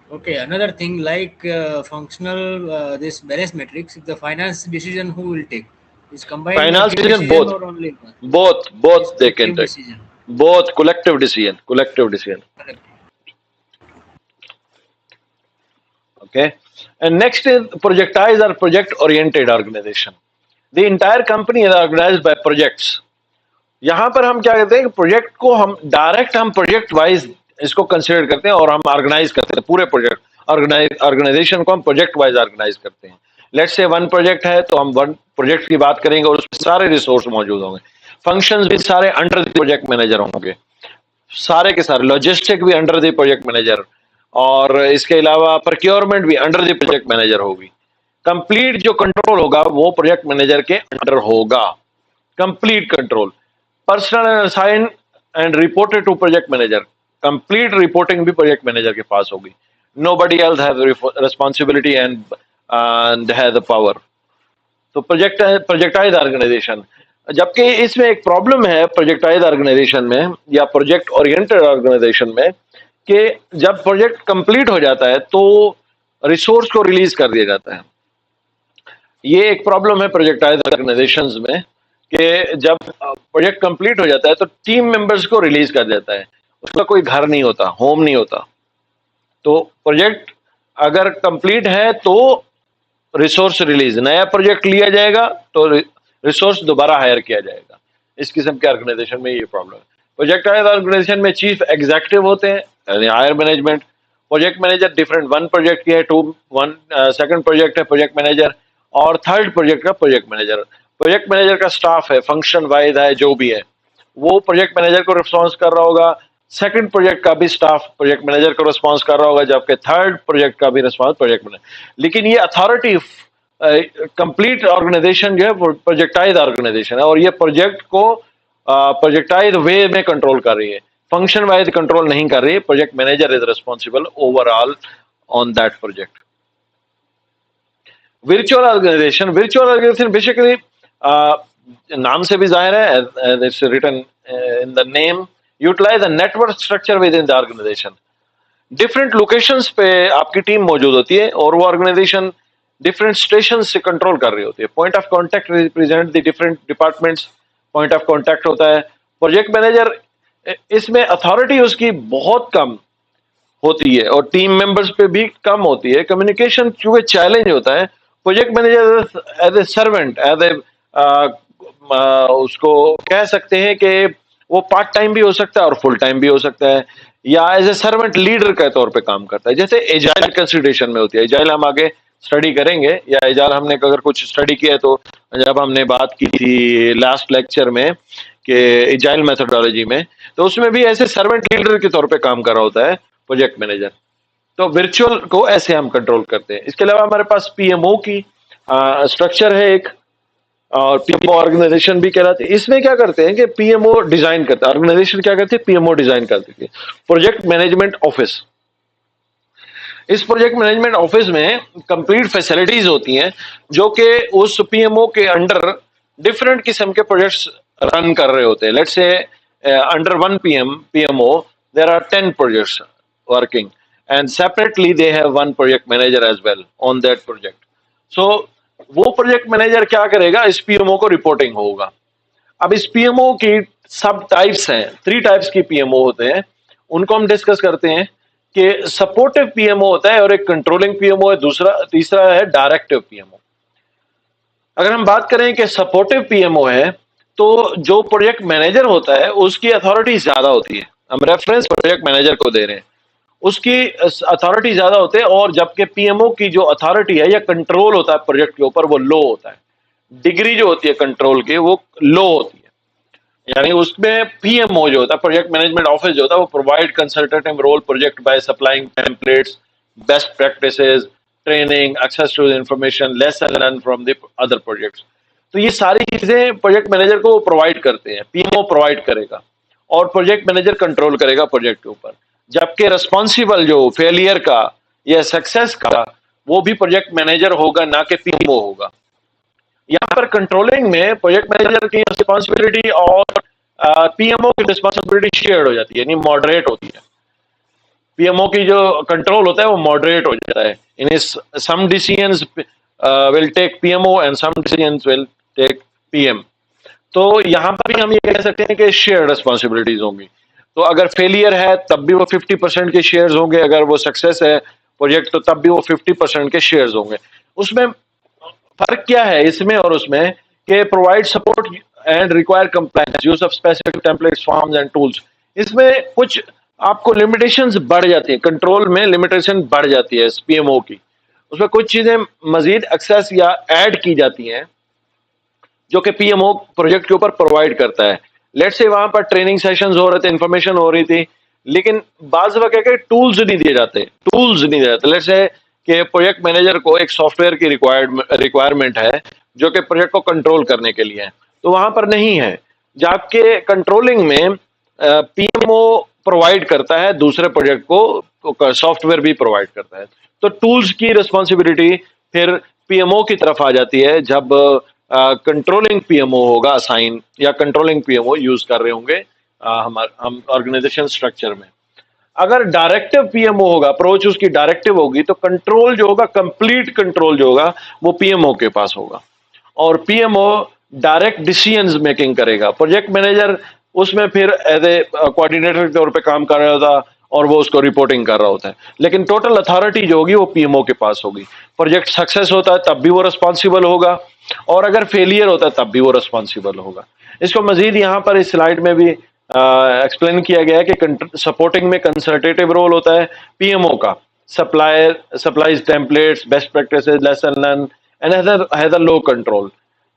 Okay, another thing like functional this balance matrix. If the finance decision, who will take? Is combined Finance collective decision, both. or only one? Both Is they can collective take. decision. Both collective decision. Correct. Okay. And next is projectized or project oriented organization. The entire company is organized by projects. यहाँ पर हम क्या कहते हैं कि project को हम direct हम प्रोजेक्ट वाइज इसको कंसिडर करते हैं और हम ऑर्गेनाइज करते हैं पूरे प्रोजेक्ट ऑर्गेनाइजेशन को हम प्रोजेक्ट वाइज ऑर्गेनाइज करते हैं। लेट्स से वन प्रोजेक्ट है तो हम वन प्रोजेक्ट की बात करेंगे और उसमें सारे रिसोर्स मौजूद होंगे, फंक्शंस भी सारे अंडर द प्रोजेक्ट मैनेजर होंगे, सारे के सारे, लॉजिस्टिक भी अंडर द प्रोजेक्ट मैनेजर, और इसके अलावा प्रोक्योरमेंट भी अंडर द प्रोजेक्ट मैनेजर होगी। कंप्लीट जो कंट्रोल होगा वो प्रोजेक्ट मैनेजर के अंडर होगा, complete control. Personal and assign and reported to project manager, complete reporting भी प्रोजेक्ट मैनेजर के पास होगी। Nobody else have responsibility and has the power. तो प्रोजेक्टाइज ऑर्गेनाइजेशन, जबकि इसमें एक प्रॉब्लम है प्रोजेक्टाइज ऑर्गेनाइजेशन में या प्रोजेक्ट ओरिएंटेड ऑर्गेनाइजेशन में, कि जब प्रोजेक्ट कंप्लीट हो जाता है तो रिसोर्स को रिलीज कर दिया जाता है। ये एक प्रॉब्लम है प्रोजेक्टाइज ऑर्गेनाइजेशंस में कि जब प्रोजेक्ट कंप्लीट हो जाता है तो टीम मेंबर्स को रिलीज कर देता है, उसका कोई घर नहीं होता, होम नहीं होता। तो प्रोजेक्ट अगर कंप्लीट है तो रिसोर्स रिलीज, नया प्रोजेक्ट लिया जाएगा तो रिसोर्स दोबारा हायर किया जाएगा। इस किस्म के ऑर्गेनाइजेशन में ये प्रॉब्लम है। प्रोजेक्टाइज ऑर्गेनाइजेशन में चीफ एग्जीक्यूटिव होते हैं यानी higher management, project manager different, one project की है टू वन सेकंड प्रोजेक्ट है प्रोजेक्ट मैनेजर, और थर्ड प्रोजेक्ट का प्रोजेक्ट मैनेजर। प्रोजेक्ट मैनेजर का स्टाफ है, फंक्शन वाइज है, जो भी है, वो प्रोजेक्ट मैनेजर को रिस्पॉन्स कर रहा होगा। सेकंड प्रोजेक्ट का भी स्टाफ प्रोजेक्ट मैनेजर को रिस्पॉन्स कर रहा होगा, जबकि थर्ड प्रोजेक्ट का भी रिस्पॉन्स प्रोजेक्ट मैनेजर। लेकिन ये अथॉरिटी कंप्लीट ऑर्गेनाइजेशन जो है वो प्रोजेक्टाइज ऑर्गेनाइजेशन है, और ये प्रोजेक्ट को प्रोजेक्टाइज वे में कंट्रोल कर रही है, फंक्शन वाइज कंट्रोल नहीं कर रही है। Project manager is responsible overall on that project. Virtual organization basically नाम से भी जाहिर है, it's written in the name, utilize a network structure within the organization. Different locations पे आपकी टीम मौजूद होती है और वो ऑर्गेनाइजेशन डिफरेंट स्टेशन से कंट्रोल कर रही होती है। Point of contact represent the different departments, point of contact होता है। प्रोजेक्ट मैनेजर, इसमें अथॉरिटी उसकी बहुत कम होती है और टीम मेंबर्स पे भी कम होती है। कम्युनिकेशन चूंकि चैलेंज होता है, project manager as a servant, as a उसको कह सकते हैं कि वो पार्ट टाइम भी हो सकता है और फुल टाइम भी हो सकता है, या एज ए सर्वेंट लीडर के तौर पे काम करता है। जैसे एजाइल कंसिडरेशन में होती है, एजाइल हम आगे स्टडी करेंगे, या एजाइल हमने अगर कुछ स्टडी किया है तो जब हमने बात की थी लास्ट लेक्चर में कि एजाइल मेथोडोलॉजी में, तो उसमें भी ऐसे सर्वेंट लीडर के तौर पे काम कर रहा होता है प्रोजेक्ट मैनेजर। तो वर्चुअल को ऐसे हम कंट्रोल करते हैं। इसके अलावा हमारे पास पीएमओ की स्ट्रक्चर है एक, और पीएमओ ऑर्गेनाइजेशन भी कहलाते हैं। इसमें क्या करते हैं कि पीएमओ डिजाइन करता है, ऑर्गेनाइजेशन क्या करती है, पीएमओ डिजाइन करती है। प्रोजेक्ट मैनेजमेंट ऑफिस, इस प्रोजेक्ट मैनेजमेंट ऑफिस में कंप्लीट फैसिलिटीज होती हैं जो कि उस पीएमओ के अंडर डिफरेंट किस्म के प्रोजेक्ट्स रन कर रहे होते हैं। Let's say under one PMO there are 10 projects working, and separately they have one project manager as well on that project. So वो प्रोजेक्ट मैनेजर क्या करेगा, इस पीएमओ को रिपोर्टिंग होगा। अब इस पीएमओ की सब टाइप्स हैं, 3 टाइप्स की पीएमओ होते हैं, उनको हम डिस्कस करते हैं कि सपोर्टिव पीएमओ होता है और एक कंट्रोलिंग पीएमओ है, तीसरा है डायरेक्टिव पीएमओ। अगर हम बात करें कि सपोर्टिव पीएमओ है, तो जो प्रोजेक्ट मैनेजर होता है उसकी अथॉरिटी ज्यादा होती है। हम रेफरेंस प्रोजेक्ट मैनेजर को दे रहे हैं, उसकी अथॉरिटी ज्यादा होते हैं, और जबकि पीएमओ की जो अथॉरिटी है या कंट्रोल होता है प्रोजेक्ट के ऊपर, वो लो होता है। डिग्री जो होती है कंट्रोल की वो लो होती है। यानी उसमें पीएमओ जो होता है, प्रोजेक्ट मैनेजमेंट ऑफिस जो होता है, वो provide consultative role project by supplying templates, best practices, training, access to information, lesson learn from the other projects. तो ये सारी चीजें प्रोजेक्ट मैनेजर को प्रोवाइड करते हैं, पीएमओ प्रोवाइड करेगा और प्रोजेक्ट मैनेजर कंट्रोल करेगा प्रोजेक्ट के ऊपर। जबकि रिस्पॉन्सिबल जो फेलियर का या सक्सेस का, वो भी प्रोजेक्ट मैनेजर होगा, ना कि पीएमओ होगा। यहाँ पर कंट्रोलिंग में प्रोजेक्ट मैनेजर की रिस्पॉन्सिबिलिटी और पीएमओ की रिस्पॉन्सिबिलिटी शेयर्ड हो जाती है, यानी मॉडरेट होती है। पीएमओ की जो कंट्रोल होता है वो मॉडरेट हो जाता है। In some decisions will take PMO and some decisions will take PM. तो यहाँ पर भी हम ये कह सकते हैं कि शेयर्ड रिस्पॉन्सिबिलिटीज होंगी। तो अगर फेलियर है तब भी वो 50% के शेयर्स होंगे, अगर वो सक्सेस है प्रोजेक्ट तो तब भी वो 50% के शेयर्स होंगे। उसमें फर्क क्या है इसमें और उसमें, कि provide support and require compliance, use of specific templates, forms and tools. इसमें कुछ आपको लिमिटेशंस बढ़ जाती है, कंट्रोल में लिमिटेशन बढ़ जाती है इस पीएमओ की। उसमें कुछ चीजें मजीद एक्सेस या ऐड की जाती हैं जो कि पीएमओ प्रोजेक्ट के ऊपर प्रोवाइड करता है। लेट्स से वहां पर ट्रेनिंग सेशंस हो रहे थे, इंफॉर्मेशन हो रही थी, लेकिन बाज वक्त के टूल्स नहीं दिए जाते, लेट्स से कि प्रोजेक्ट मैनेजर को एक सॉफ्टवेयर की रिक्वायरमेंट है जो कि प्रोजेक्ट को कंट्रोल करने के लिए है, तो वहां पर नहीं है। जबकि कंट्रोलिंग में पीएमओ प्रोवाइड करता है दूसरे प्रोजेक्ट को, सॉफ्टवेयर भी प्रोवाइड करता है। तो टूल्स की रिस्पॉन्सिबिलिटी फिर पीएमओ की तरफ आ जाती है जब कंट्रोलिंग पीएमओ होगा असाइन, या कंट्रोलिंग पीएमओ यूज कर रहे होंगे हम ऑर्गेनाइजेशन स्ट्रक्चर में। अगर डायरेक्टिव पीएमओ होगा, अप्रोच उसकी डायरेक्टिव होगी, तो कंट्रोल जो होगा, कंप्लीट कंट्रोल जो होगा, वो पीएमओ के पास होगा, और पीएमओ डायरेक्ट डिसीजंस मेकिंग करेगा। प्रोजेक्ट मैनेजर उसमें फिर एज ए कोऑर्डिनेटर के तौर पे काम कर रहा होता और वो उसको रिपोर्टिंग कर रहा होता है, लेकिन टोटल अथॉरिटी जो होगी वो पीएमओ के पास होगी। प्रोजेक्ट सक्सेस होता है तब भी वो रिस्पॉन्सिबल होगा, और अगर फेलियर होता है तब भी वो रिस्पॉन्सिबल होगा। इसको मजीद यहाँ पर इस स्लाइड में भी एक्सप्लेन किया गया है कि सपोर्टिंग में कंसल्टेटिव रोल होता है पीएमओ का, supplies templates, best practices, lesson learn, and has a low control.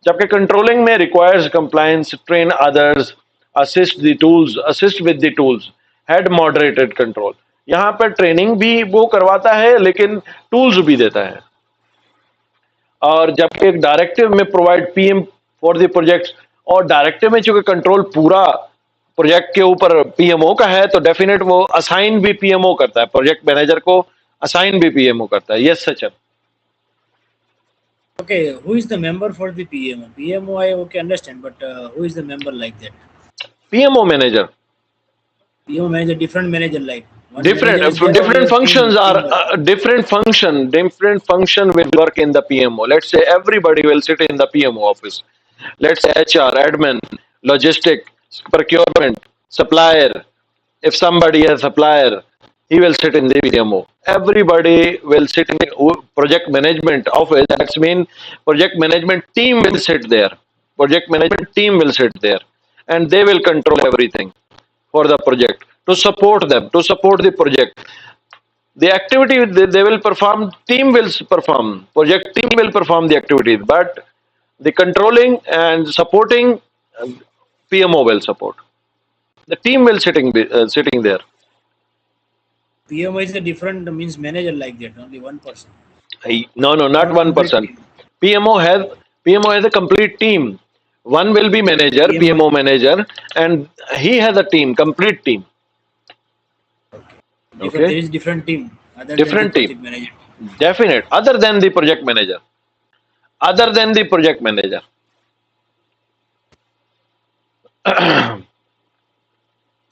जबकि controlling में requires compliance, train others, assist with the tools, had moderated control. यहाँ पर ट्रेनिंग भी वो करवाता है लेकिन टूल्स भी देता है. और जबकि एक डायरेक्टिव में provide PM for the project, और डायरेक्टिव में चूंकि कंट्रोल पूरा प्रोजेक्ट के ऊपर पीएमओ का है तो डेफिनेट वो असाइन भी पीएमओ करता है, प्रोजेक्ट मैनेजर को असाइन भी पीएमओ करता है. Yes Sachin. Okay, who is the member for the PMO? PMO, I okay understand, but who is the member like that? PMO manager. PMO manager, different manager like. One Different manager is there on different your functions team are work. different function will work in the PMO. Let's say everybody will sit in the PMO office. Let's say HR, admin, logistic, procurement, supplier. If somebody has supplier, he will sit in the PMO. Everybody will sit in the project management office. That means project management team will sit there. Project management team will sit there, and they will control everything for the project to support them, to support the project. The activity they will perform, team will perform, project team will perform the activities, but the controlling and supporting, PMO will support. The team will sitting there. PMO is a different means manager like that, only one person. No, not Not one complete person. team. PMO has a complete team. One will be manager, PMO manager, and he has a team, complete team. Different, Okay. there is different team other Different than the team. project manager. Definite. Other than the project manager. Other than the project manager.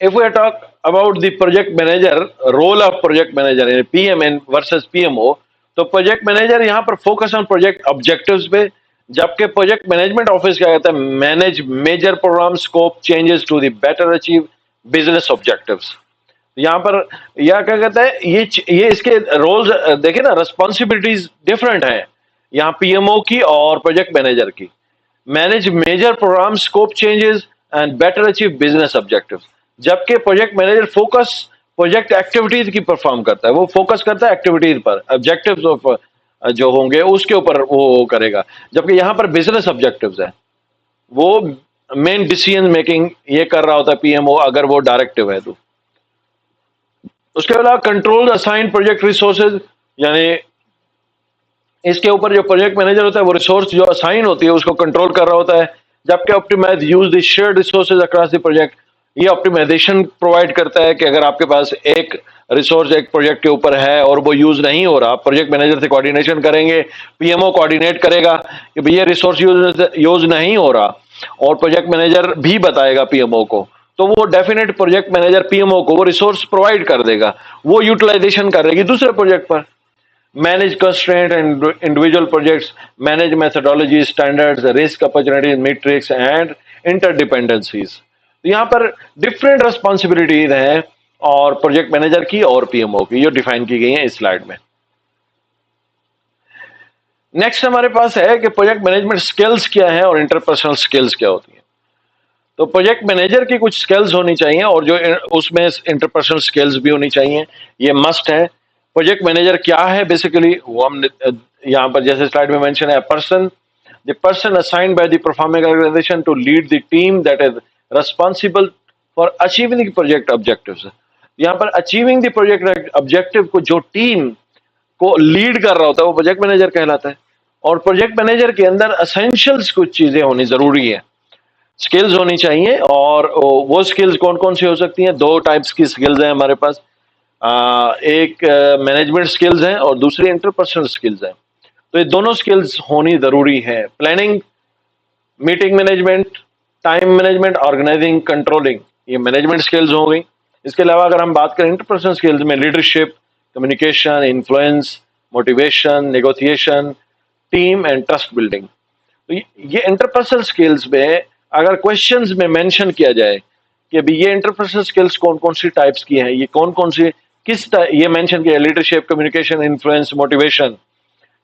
If we talk about the project manager, role of project manager in PM versus PMO, तो project manager यहाँ पर focus on project objectives पे, जबकि project management office क्या कहता है, manage major programme scope changes to the better achieve business objectives. यहाँ पर यह क्या कहता है, ये इसके रोल्स देखिए ना, रिस्पॉन्सिबिलिटीज डिफरेंट हैं यहाँ पीएमओ की और प्रोजेक्ट मैनेजर की. Manage major programme scope changes and better achieve business objectives, जबकि project manager focus project activities की परफॉर्म करता है, वो फोकस करता है एक्टिविटीज पर, ऑब्जेक्टिव्स ऑफ जो होंगे उसके ऊपर वो करेगा. जबकि यहाँ पर बिजनेस ऑब्जेक्टिव्स है, वो मेन डिसीजन मेकिंग ये कर रहा होता है पीएमओ अगर वो डायरेक्टिव है तो. उसके अलावा कंट्रोल असाइन प्रोजेक्ट रिसोर्सेज, यानी इसके ऊपर जो प्रोजेक्ट मैनेजर होता है वो रिसोर्स जो असाइन होती है उसको कंट्रोल कर रहा होता है. जबकि optimize use the shared resources across the project, ये ऑप्टिमाइजेशन प्रोवाइड करता है कि अगर आपके पास एक रिसोर्स एक प्रोजेक्ट के ऊपर है और वो यूज नहीं हो रहा, प्रोजेक्ट मैनेजर से कोऑर्डिनेशन करेंगे, पीएमओ कोऑर्डिनेट करेगा कि भैया रिसोर्स यूज नहीं हो रहा, और प्रोजेक्ट मैनेजर भी बताएगा पीएमओ को, तो वो डेफिनेट प्रोजेक्ट मैनेजर पीएमओ को वो रिसोर्स प्रोवाइड कर देगा, वो यूटिलाइजेशन करेगी दूसरे प्रोजेक्ट पर. Manage constraint and individual projects, manage methodology, standards, risk opportunities, matrix and interdependencies. तो यहाँ पर डिफरेंट रिस्पॉन्सिबिलिटीज हैं और प्रोजेक्ट मैनेजर की और पीएमओ की, जो डिफाइन की गई हैं इस स्लाइड में. नेक्स्ट हमारे पास है कि प्रोजेक्ट मैनेजमेंट स्किल्स क्या है और इंटरपर्सनल स्किल्स क्या होती हैं. तो प्रोजेक्ट मैनेजर की कुछ स्किल्स होनी चाहिए और जो उसमें इंटरपर्सनल स्किल्स भी होनी चाहिए, ये मस्ट है. प्रोजेक्ट मैनेजर क्या है बेसिकली, वो हम यहाँ पर जैसे स्लाइड में मेंशन है, the person assigned by the performing organization to lead the team that is responsible for achieving the project objectives. यहाँ पर अचीविंग द प्रोजेक्ट ऑब्जेक्टिव को जो टीम को लीड कर रहा होता है वो प्रोजेक्ट मैनेजर कहलाता है. और प्रोजेक्ट मैनेजर के अंदर असेंशियल्स कुछ चीजें होनी जरूरी है, स्किल्स होनी चाहिए. और वो स्किल्स कौन कौन सी हो सकती हैं, दो टाइप्स की स्किल्स हैं हमारे पास. एक मैनेजमेंट स्किल्स हैं और दूसरी इंटरपर्सनल स्किल्स हैं. तो ये दोनों स्किल्स होनी जरूरी है. Planning, meeting management, time management, organizing, controlling, ये मैनेजमेंट स्किल्स हो गई. इसके अलावा अगर हम बात करें इंटरपर्सनल स्किल्स में, leadership, communication, influence, motivation, negotiation, team and trust building. तो ये इंटरपर्सनल स्किल्स में अगर क्वेश्चंस में मेंशन किया जाए कि अभी ये इंटरपर्सनल स्किल्स कौन कौन सी टाइप्स की हैं, ये कौन कौन सी ये मेंशन किया, लीडरशिप, कम्युनिकेशन, इन्फ्लुएंस, मोटिवेशन,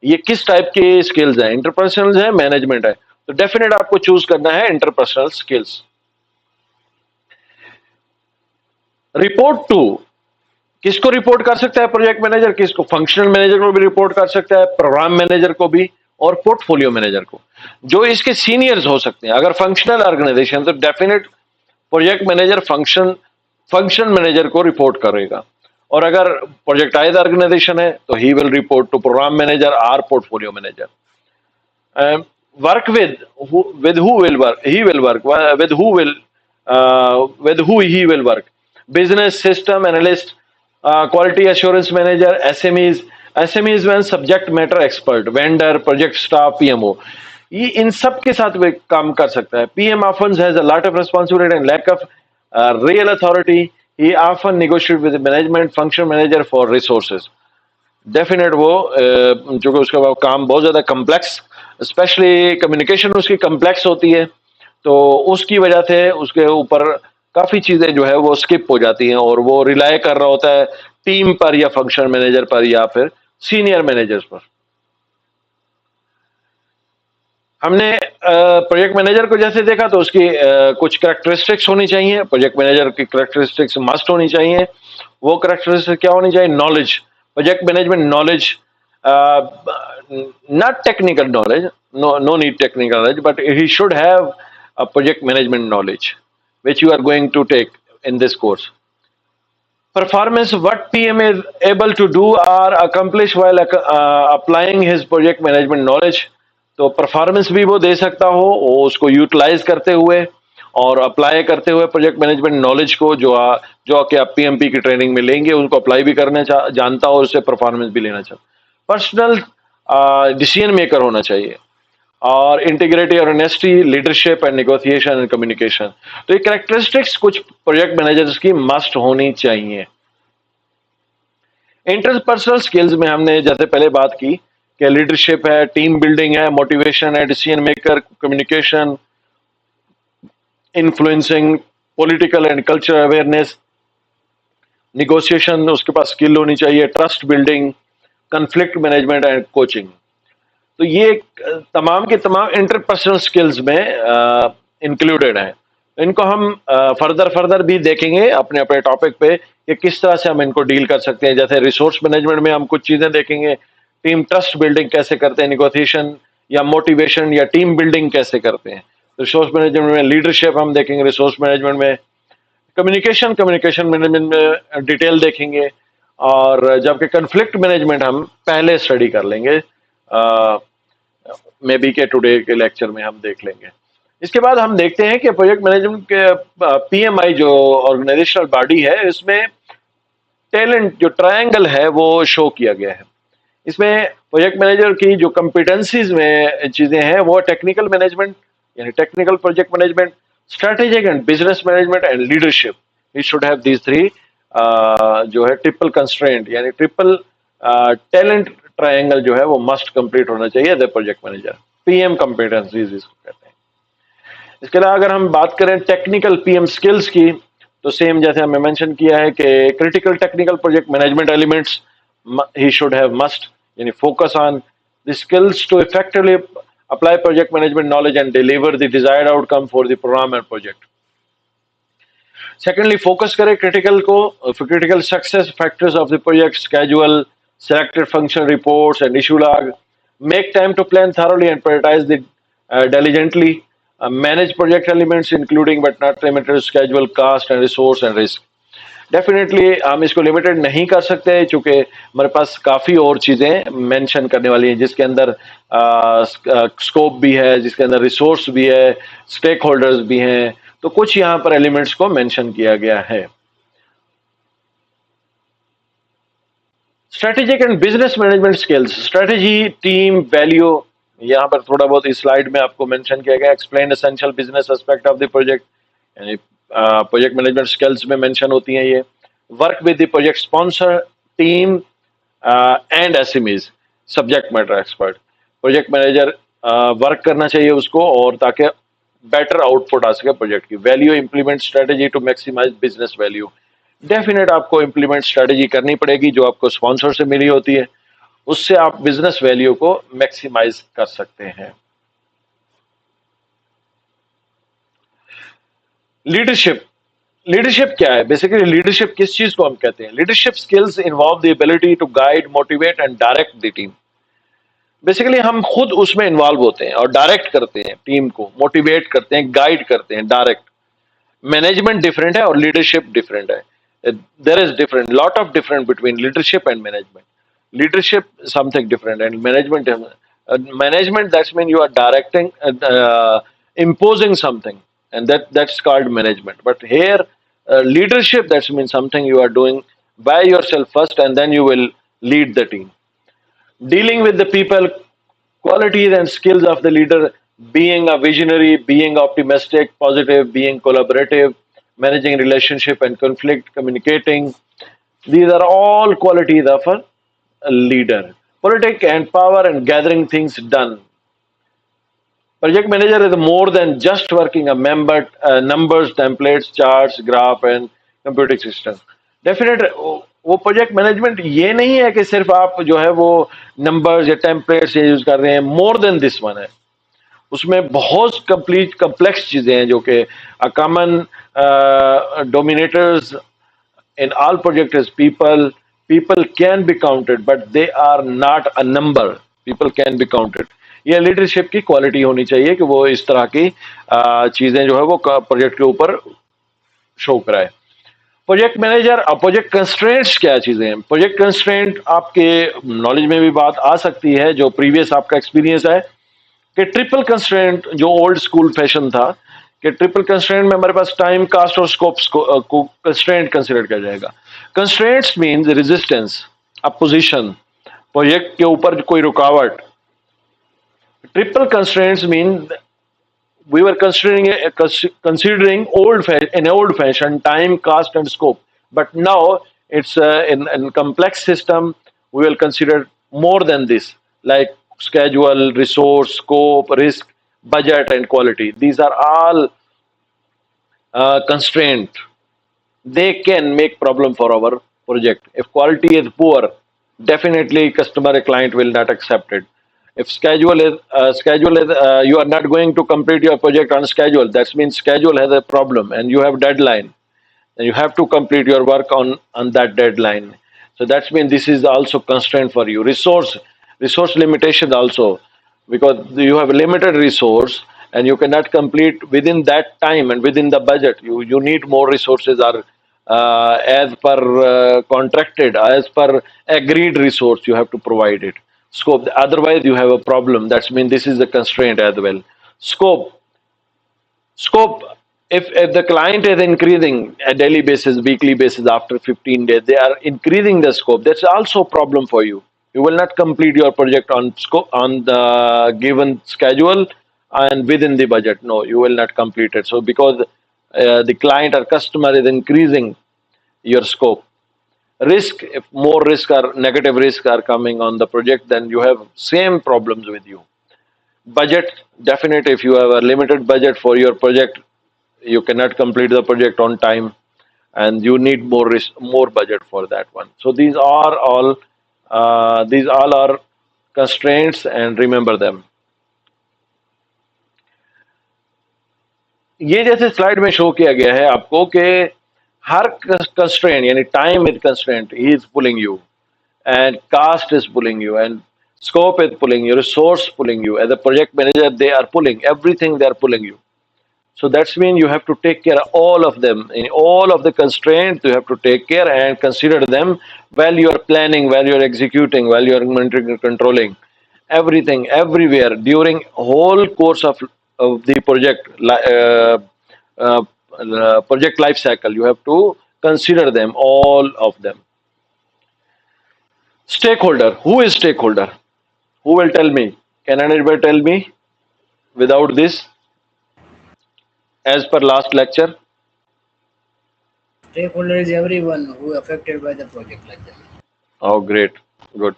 ये किस टाइप के स्किल्स हैं, इंटरपर्सनल है, मैनेजमेंट है, तो डेफिनेट आपको चूज करना है इंटरपर्सनल स्किल्स. रिपोर्ट टू, किसको रिपोर्ट कर सकता है प्रोजेक्ट मैनेजर, किसको, फंक्शनल मैनेजर को भी रिपोर्ट कर सकता है, प्रोग्राम मैनेजर को भी और पोर्टफोलियो मैनेजर को, जो इसके सीनियर्स हो सकते हैं। अगर फंक्शनल ऑर्गेनाइजेशन तो definite project manager function manager को रिपोर्ट करेगा, और अगर प्रोजेक्टाइज ऑर्गेनाइजेशन है तो he will report to programme manager और portfolio manager. Work with who will work he will work with who he will work: business system analyst, quality assurance manager, SMEs when subject matter expert, vendor, project staff, PMO. ये इन सब के साथ वे काम कर सकता है. PM often has a lot of responsibility and lack of real authority. He often negotiates with the management function manager for resources. Definite वो जो कि उसका काम बहुत ज़्यादा कम्प्लेक्स, स्पेशली कम्युनिकेशन उसकी कम्प्लेक्स होती है, तो उसकी वजह से उसके ऊपर काफ़ी चीज़ें जो है वो स्किप हो जाती हैं, और वो रिलाय कर रहा होता है टीम पर या फंक्शन मैनेजर पर या फिर सीनियर मैनेजर्स पर. हमने प्रोजेक्ट मैनेजर को जैसे देखा तो उसकी कुछ करेक्टरिस्टिक्स होनी चाहिए. प्रोजेक्ट मैनेजर की करेक्टरिस्टिक्स मस्ट होनी चाहिए. वो करेक्टरिस्टिक्स क्या होनी चाहिए? Knowledge, project management knowledge, not technical knowledge, no need technical knowledge, but he should have a project management knowledge which you are going to take in this course. Performance: what PM is able to do or accomplish while applying his project management knowledge. तो performance भी वो दे सकता हो, उसको utilise करते हुए और apply करते हुए प्रोजेक्ट मैनेजमेंट नॉलेज को, जो कि आप PMP की ट्रेनिंग में लेंगे, उनको अप्लाई भी करना जानता हो और उससे परफॉर्मेंस भी लेना चाहता. पर्सनल डिसीजन मेकर होना चाहिए, और इंटीग्रिटी और honesty, leadership and negotiation and communication. तो ये कैरेक्टरिस्टिक्स कुछ प्रोजेक्ट मैनेजर्स की मस्ट होनी चाहिए. इंटरपर्सनल स्किल्स में हमने जैसे पहले बात की कि लीडरशिप है, टीम बिल्डिंग है, मोटिवेशन है, decision maker, communication, influencing, political and cultural awareness, negotiation उसके पास स्किल होनी चाहिए, trust building, conflict management and coaching. तो ये तमाम के तमाम इंटरपर्सनल स्किल्स में इंक्लूडेड हैं. इनको हम फर्दर भी देखेंगे अपने अपने टॉपिक पे कि किस तरह से हम इनको डील कर सकते हैं. जैसे रिसोर्स मैनेजमेंट में हम कुछ चीजें देखेंगे, टीम ट्रस्ट बिल्डिंग कैसे करते हैं, निगोशिएशन या मोटिवेशन या टीम बिल्डिंग कैसे करते हैं. रिसोर्स मैनेजमेंट में लीडरशिप हम देखेंगे, रिसोर्स मैनेजमेंट में कम्युनिकेशन मैनेजमेंट में डिटेल देखेंगे, और जबकि कन्फ्लिक्ट मैनेजमेंट हम पहले स्टडी कर लेंगे, मे बी के टुडे के लेक्चर में हम देख लेंगे. इसके बाद हम देखते हैं कि प्रोजेक्ट मैनेजमेंट के PMI जो ऑर्गेनाइजेशनल बॉडी है, इसमें टैलेंट जो ट्रायंगल है वो शो किया गया है. इसमें प्रोजेक्ट मैनेजर की जो कॉम्पिटेंसीज में चीजें हैं वो टेक्निकल मैनेजमेंट यानी technical project management, strategic and business management and leadership. He should have these three जो है ट्रिपल कंस्ट्रेंट यानी ट्रिपल टैलेंट ट्रायंगल जो है वो मस्ट कंप्लीट होना चाहिए the project manager. PM competencies इसको कहते हैं. इसके अलावा अगर हम बात करें टेक्निकल PM स्किल्स की, तो सेम जैसे हमने मेंशन किया है कि critical technical project management elements ही शुड हैव मस्ट यानी focus on the skills to effectively apply project management knowledge and deliver the desired outcome for the program and project. Secondly, focus करें critical को, critical success factors of the project: schedule, selected function reports and issue log. Make time to plan thoroughly and prioritize the diligently. Manage project elements including but not limited to schedule, cost and resource and risk. Definitely हम इसको limited नहीं कर सकते क्योंकि हमारे पास काफ़ी और चीज़ें मेंशन करने वाली हैं, जिसके अंदर स्कोप भी है, जिसके अंदर रिसोर्स भी है, स्टेक होल्डर्स भी हैं. तो कुछ यहाँ पर एलिमेंट्स को मेंशन किया गया है. Strategic and business management skills, strategy, team, value, यहाँ पर थोड़ा बहुत इस स्लाइड में आपको मेंशन किया गया. Explain essential business aspect of the project, यानी प्रोजेक्ट मैनेजमेंट स्किल्स में मेंशन होती हैं ये. Work with the project sponsor, team and SMEs, subject matter expert. Project manager work करना चाहिए उसको, और ताकि बेटर आउटपुट आ सके प्रोजेक्ट की. Value, implement strategy to maximize business value. Definite आपको इंप्लीमेंट स्ट्रेटेजी करनी पड़ेगी जो आपको स्पॉन्सर से मिली होती है, उससे आप बिजनेस वैल्यू को मैक्सिमाइज कर सकते हैं. लीडरशिप क्या है? बेसिकली लीडरशिप किस चीज को हम कहते हैं? Leadership skills involve the ability to guide, motivate and direct the team. Basically हम खुद उसमें इन्वॉल्व होते हैं और डायरेक्ट करते हैं, टीम को मोटिवेट करते हैं, गाइड करते हैं डायरेक्ट. मैनेजमेंट डिफरेंट है और लीडरशिप डिफरेंट है. There is different, lot of different between leadership and management. Leadership something different, and management that's mean you are directing, imposing something, and that's called management. But here, leadership that's mean something you are doing by yourself first, and then you will lead the team. Dealing with the people, qualities and skills of the leader: being a visionary, being optimistic, positive, being collaborative, managing relationship and conflict, communicating. These are all qualities of a leader. Politics and power and gathering things done. Project manager is more than just working a member, numbers, templates, charts, graph and computing system. Definite वो project management ये नहीं है कि सिर्फ आप जो है वो नंबर्स या टेम्पलेट्स यूज कर रहे हैं. मोर देन दिस वन है. उसमें बहुत कंप्लीट कम्प्लेक्स चीजें हैं जो कि common dominators in all projects is people. People can be counted, but they are not a number. People can be counted. ये लीडरशिप की क्वालिटी होनी चाहिए कि वो इस तरह की चीजें जो है वो प्रोजेक्ट के ऊपर शो कराए. प्रोजेक्ट मैनेजर और प्रोजेक्ट कंस्ट्रेंट्स क्या चीजें हैं? प्रोजेक्ट कंस्ट्रेंट आपके नॉलेज में भी बात आ सकती है, जो प्रीवियस आपका एक्सपीरियंस है कि ट्रिपल कंस्ट्रेंट जो ओल्ड स्कूल फैशन था कि ट्रिपल कंस्ट्रेंट में हमारे पास टाइम, कास्ट और स्कोप को कंस्ट्रेंट कंसिडर किया जाएगा. Constraints means resistance, opposition, project के ऊपर कोई रुकावट. Triple constraints mean we were considering old fashion time, cost and scope, but now it's in complex system. We will consider more than this, like schedule, resource, scope, risk, budget and quality. These are all constraint. They can make problem for our project. If quality is poor, definitely customer client will not accept it. If schedule is you are not going to complete your project on schedule, that means schedule has a problem and you have deadline and you have to complete your work on that deadline. So that means this is also constraint for you. Resource limitation also, because you have limited resource and you cannot complete within that time and within the budget. You need more resources, or as per contracted, as per agreed resource you have to provide it. Scope, otherwise you have a problem. That means this is a constraint as well. Scope, if the client is increasing a daily basis, weekly basis, after 15 days they are increasing the scope, that's also a problem for you. You will not complete your project on scope, on the given schedule and within the budget. No, you will not complete it. So because the client or customer is increasing your scope. Risk, if more risk or negative risk are coming on the project, then you have same problems with you. Budget, definitely if you have a limited budget for your project, you cannot complete the project on time and you need more risk, more budget for that one. So these all are constraints, and remember them. ये जैसे slide में show किया गया है आपको कि हर constraint, यानी time is constraint, he is pulling you, and cost is pulling you, and scope is pulling you, resource pulling you. As a project manager, they are pulling everything, they are pulling you. So that's mean you have to take care of all of them. In all of the constraints, you have to take care and consider them while you are planning, while you are executing, while you are monitoring and controlling. Everything, everywhere, during whole course of the project, project life cycle, you have to consider them, all of them. Stakeholder. Who is stakeholder? Who will tell me? Can anybody tell me without this? As per last lecture. Stakeholder is everyone who affected by the project, like that. Oh, great, good.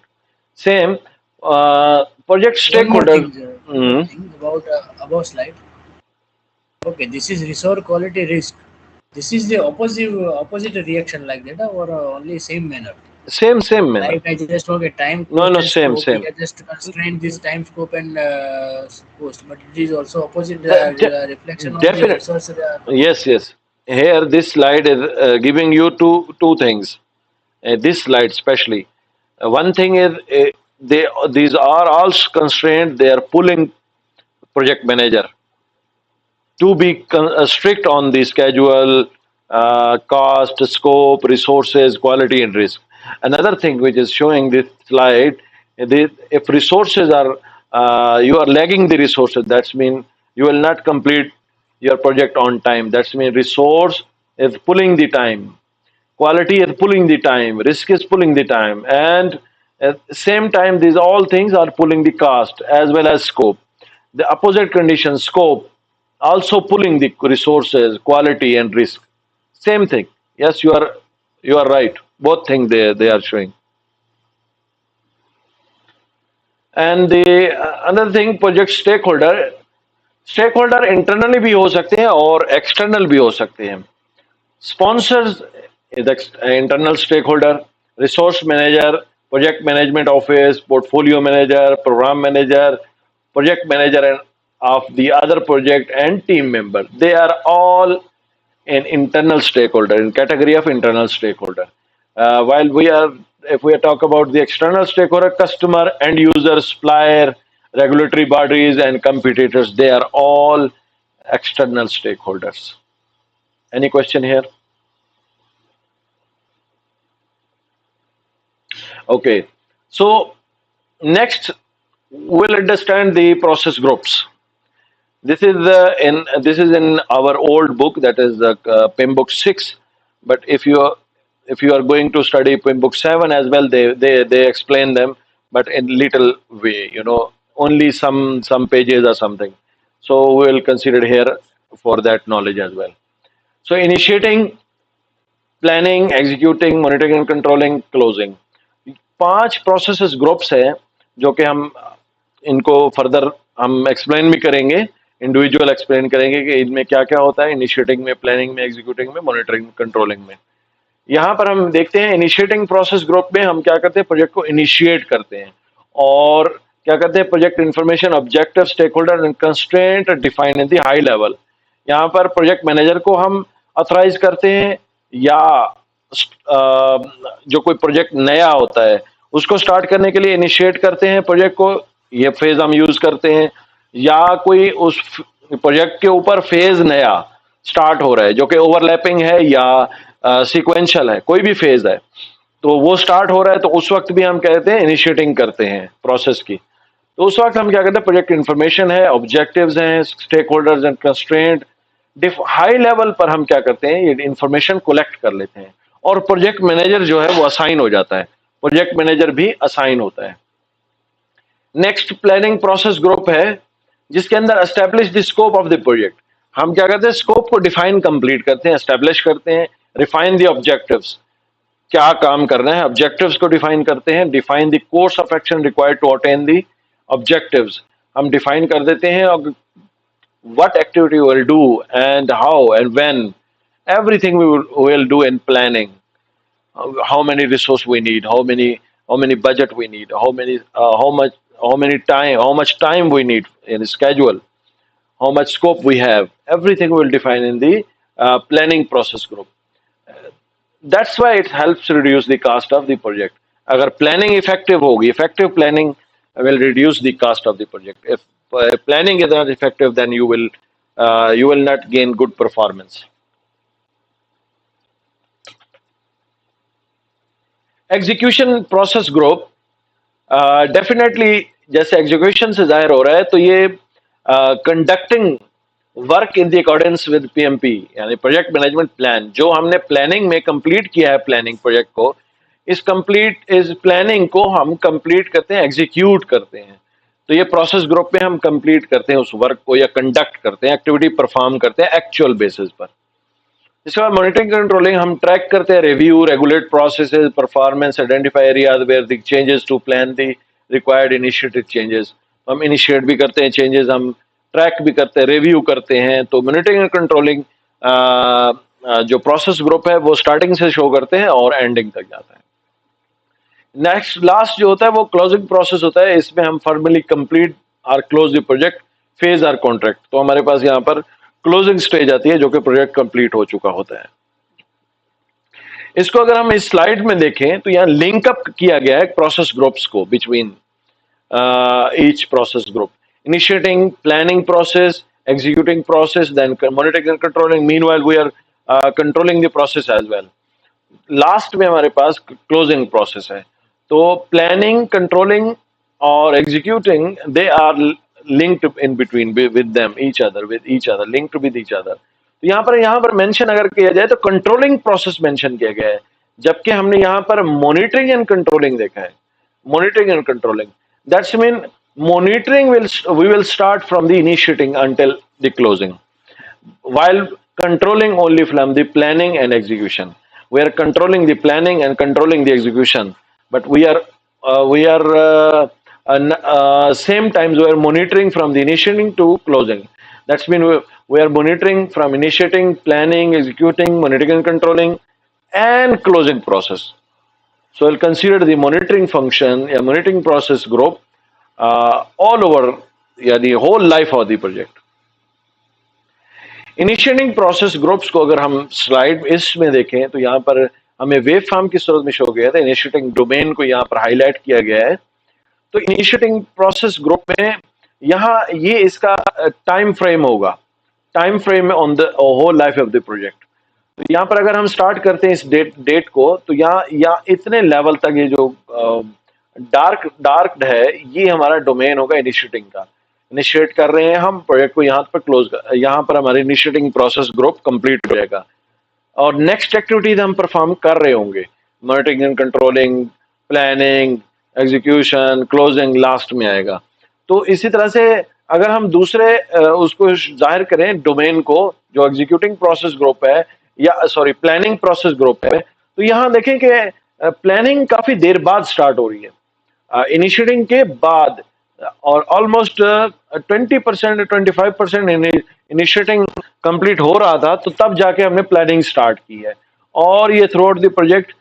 Same. Project stakeholder. One more thing about above slide. Okay, this is resource quality risk. This is the opposite reaction, like that, or only same manner. Same manner. Like I just okay, time. No, same. We just constrain this time, scope, and cost, but it is also opposite reflection on the resource. Yes. Here, this slide is giving you two things. This slide, especially, one thing is these are all constraints. They are pulling project manager to be strict on the schedule, cost, scope, resources, quality, and risk. Another thing which is showing this slide, if resources are, you are lagging the resources, that's mean you will not complete your project on time. That's mean resource is pulling the time, quality is pulling the time, risk is pulling the time, and at the same time, these all things are pulling the cost as well as scope. The opposite condition, scope, also pulling the resources, quality, and risk. Same thing. Yes, you are right. Both things they are showing. And the another thing, project stakeholder internally भी हो सकते हैं और external भी हो सकते हैं. Sponsors is the internal stakeholder, resource manager, project management office, portfolio manager, program manager, project manager and of the other project and team member. They are all an internal stakeholder, in category of internal stakeholder. While if we talk about the external stakeholder, customer, end user, supplier, regulatory bodies, and competitors, they are all external stakeholders. Any question here? Okay, so next we'll understand the process groups. This is in our old book, that is PIM book 6. But if you are going to study PIM book 7 as well, they explain them, but in little way, only some pages or something. So we will consider here for that knowledge as well. So initiating, planning, executing, monitoring and controlling, closing. 5 processes groups हैं जो कि हम इनको further हम explain भी करेंगे, individual explain करेंगे कि इनमें क्या क्या होता है, इनिशिएटिंग में, प्लानिंग में, एग्जीक्यूटिंग में, मॉनिटरिंग, कंट्रोलिंग में. यहाँ पर हम देखते हैं इनिशिएटिंग प्रोसेस ग्रुप में हम क्या करते हैं, प्रोजेक्ट को इनिशिएट करते हैं और क्या करते हैं, project information, objective, stakeholder and constraint define in the high level. यहाँ पर प्रोजेक्ट मैनेजर को हम ऑथराइज करते हैं या जो कोई प्रोजेक्ट नया होता है उसको स्टार्ट करने के लिए इनिशिएट करते हैं प्रोजेक्ट को, ये फेज हम यूज करते हैं. या कोई उस प्रोजेक्ट के ऊपर फेज नया स्टार्ट हो रहा है जो कि ओवरलैपिंग है या सीक्वेंशियल है, कोई भी फेज है तो वो स्टार्ट हो रहा है, तो उस वक्त भी हम कहते हैं इनिशिएटिंग करते हैं प्रोसेस की. तो उस वक्त हम क्या करते हैं, प्रोजेक्ट इन्फॉर्मेशन है, ऑब्जेक्टिव्स हैं, stakeholders and constraint, high level पर हम क्या करते हैं, ये इन्फॉर्मेशन कलेक्ट कर लेते हैं और प्रोजेक्ट मैनेजर जो है वो असाइन हो जाता है, प्रोजेक्ट मैनेजर भी असाइन होता है. नेक्स्ट प्लानिंग प्रोसेस ग्रुप है जिसके अंदर establish the scope of the project. हम क्या करते हैं, स्कोप को डिफाइन कंप्लीट करते हैं, एस्टेब्लिश करते हैं, रिफाइन द ऑब्जेक्टिव्स, क्या काम करना है, ऑब्जेक्टिव्स को डिफाइन करते हैं, define the course of action required to attain the objectives, हम डिफाइन कर देते हैं और what activity we will do and how and when, everything we will do in planning. How many resource we need, how many budget we need, how much time we need in schedule, how much scope we have, everything we will define in the planning process group. That's why it helps reduce the cost of the project. अगर planning effective होगी, effective planning will reduce the cost of the project. If planning is not effective, then you will not gain good performance. Execution process group definitely जैसे execution से जाहिर हो रहा है, तो ये conducting work in the accordance with PMP यानी project management plan. जो हमने प्लानिंग में कंप्लीट किया है प्लानिंग प्रोजेक्ट को, इस प्लानिंग को हम कंप्लीट करते हैं, एग्जीक्यूट करते हैं. तो ये प्रोसेस ग्रुप में हम कंप्लीट करते हैं उस वर्क को या कंडक्ट करते हैं, एक्टिविटी परफॉर्म करते हैं एक्चुअल बेसिस पर. इसके बाद मॉनिटरिंग कंट्रोलिंग, हम ट्रैक करते हैं, review, regulate processes, performance, identify areas where the changes to plan the required initiated changes. हम इनिशिएट भी करते हैं चेंजेस, हम ट्रैक भी करते हैं, रिव्यू करते हैं. तो मॉनिटरिंग एंड कंट्रोलिंग जो प्रोसेस ग्रुप है वो स्टार्टिंग से शो करते हैं और एंडिंग तक जाता है. नेक्स्ट लास्ट जो होता है वो क्लोजिंग प्रोसेस होता है. इसमें हम formally complete or close the project, phase or contract. तो हमारे पास यहाँ पर क्लोजिंग स्टेज आती है जो कि प्रोजेक्ट कंप्लीट हो चुका होता है. इसको अगर हम इस स्लाइड में देखें तो यहाँ लिंक अप किया गया है प्रोसेस ग्रुप्स को between each process group. Initiating, planning process, executing process, then monitoring and controlling. Meanwhile, we are controlling the process as well. Last में हमारे पास क्लोजिंग प्रोसेस है. तो प्लानिंग, कंट्रोलिंग और executing, they are linked in between with them, each other linked with each other. तो यहाँ पर mention अगर किया जाए तो कंट्रोलिंग प्रोसेस मेंशन किया गया है, जबकि हमने यहाँ पर मॉनिटरिंग एंड कंट्रोलिंग देखा है. Monitoring and controlling, that's mean monitoring will we will start from the initiating until the closing, while controlling only from the planning and execution. We are controlling the planning and controlling the execution, but we are same times we are monitoring from the initiating to closing. That's mean we are monitoring from initiating, planning, executing, monitoring and controlling, and closing process. So I'll consider the monitoring function, a monitoring process group all over, yeah, the whole life of the project. Initiating process groups को अगर हम slide इसमें देखें तो यहाँ पर हमें web form की सूरत में शो गया था. इनिशिएटिंग डोमेन को यहाँ पर हाईलाइट किया गया है. तो इनिशिएटिंग प्रोसेस ग्रुप में यहाँ ये इसका टाइम फ्रेम होगा, time frame on the whole life of the project. तो यहाँ पर अगर हम स्टार्ट करते हैं इस डेट को, तो यहाँ इतने लेवल तक ये जो डार्क है, ये हमारा डोमेन होगा इनिशिएटिंग का. इनिशिएट कर रहे हैं हम प्रोजेक्ट को, यहाँ पर क्लोज, यहाँ पर हमारी इनिशिएटिंग प्रोसेस ग्रुप कंप्लीट हो जाएगा और नेक्स्ट एक्टिविटीज हम परफॉर्म कर रहे होंगे. Monitoring and controlling, planning, execution, closing last में आएगा. तो इसी तरह से अगर हम दूसरे उसको जाहिर करें डोमेन को, जो एग्जीक्यूटिंग प्रोसेस ग्रुप है या सॉरी प्लानिंग प्रोसेस ग्रुप है, तो यहाँ देखें कि प्लानिंग काफी देर बाद स्टार्ट हो रही है, इनिशिएटिंग के बाद, और ऑलमोस्ट 20% 25% इनिशिएटिंग कंप्लीट हो रहा था, तो तब जाके हमने प्लानिंग स्टार्ट की है और ये through out the project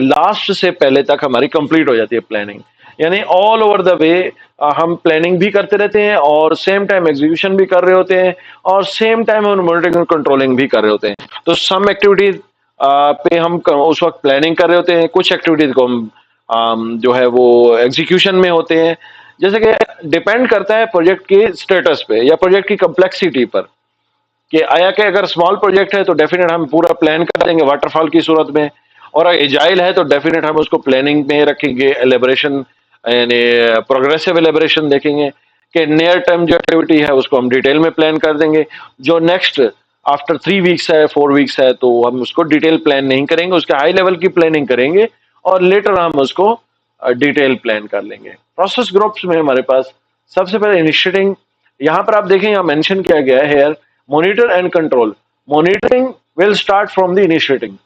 last से पहले तक हमारी कंप्लीट हो जाती है प्लानिंग. यानी ऑल ओवर द वे हम प्लानिंग भी करते रहते हैं और सेम टाइम एग्जीक्यूशन भी कर रहे होते हैं और सेम टाइम हम मॉनिटरिंग और कंट्रोलिंग भी कर रहे होते हैं. तो सम एक्टिविटीज पे हम उस वक्त प्लानिंग कर रहे होते हैं, कुछ एक्टिविटीज को हम जो है वो एग्जीक्यूशन में होते हैं. जैसे कि डिपेंड करता है प्रोजेक्ट के स्टेटस पे या प्रोजेक्ट की कम्प्लेक्सिटी पर, कि आया कि अगर स्मॉल प्रोजेक्ट है तो डेफिनेट हम पूरा प्लान कर देंगे वाटरफॉल की सूरत में, और अगर एजाइल है तो डेफिनेट हम उसको प्लानिंग में रखेंगे, एलेबरेशन यानी प्रोग्रेसिव एलेबरेशन देखेंगे कि नियर टर्म जो एक्टिविटी है उसको हम डिटेल में प्लान कर देंगे. जो नेक्स्ट आफ्टर 3 वीक्स है, 4 वीक्स है, तो हम उसको डिटेल प्लान नहीं करेंगे, उसके हाई लेवल की प्लानिंग करेंगे और लेटर हम उसको डिटेल प्लान कर लेंगे. प्रोसेस ग्रुप्स में हमारे पास सबसे पहले इनिशिएटिंग, यहां पर आप देखें यहाँ मेंशन किया गया है here monitor and control. Monitoring will start from the initiating,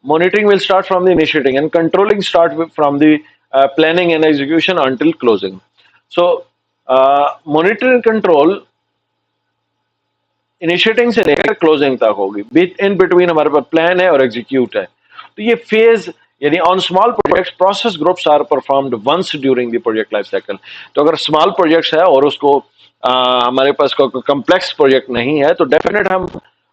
monitoring will start from the initiating, and controlling from the planning and execution until closing. So monitor and control initiating से लेकर closing तक होगी. In between हमारे पास plan है और execute है. तो ये फेज यानी on small projects process groups are performed once during the project life cycle. तो अगर स्मॉल प्रोजेक्ट्स है और उसको हमारे पास कॉम्प्लेक्स प्रोजेक्ट नहीं है तो डेफिनेट हम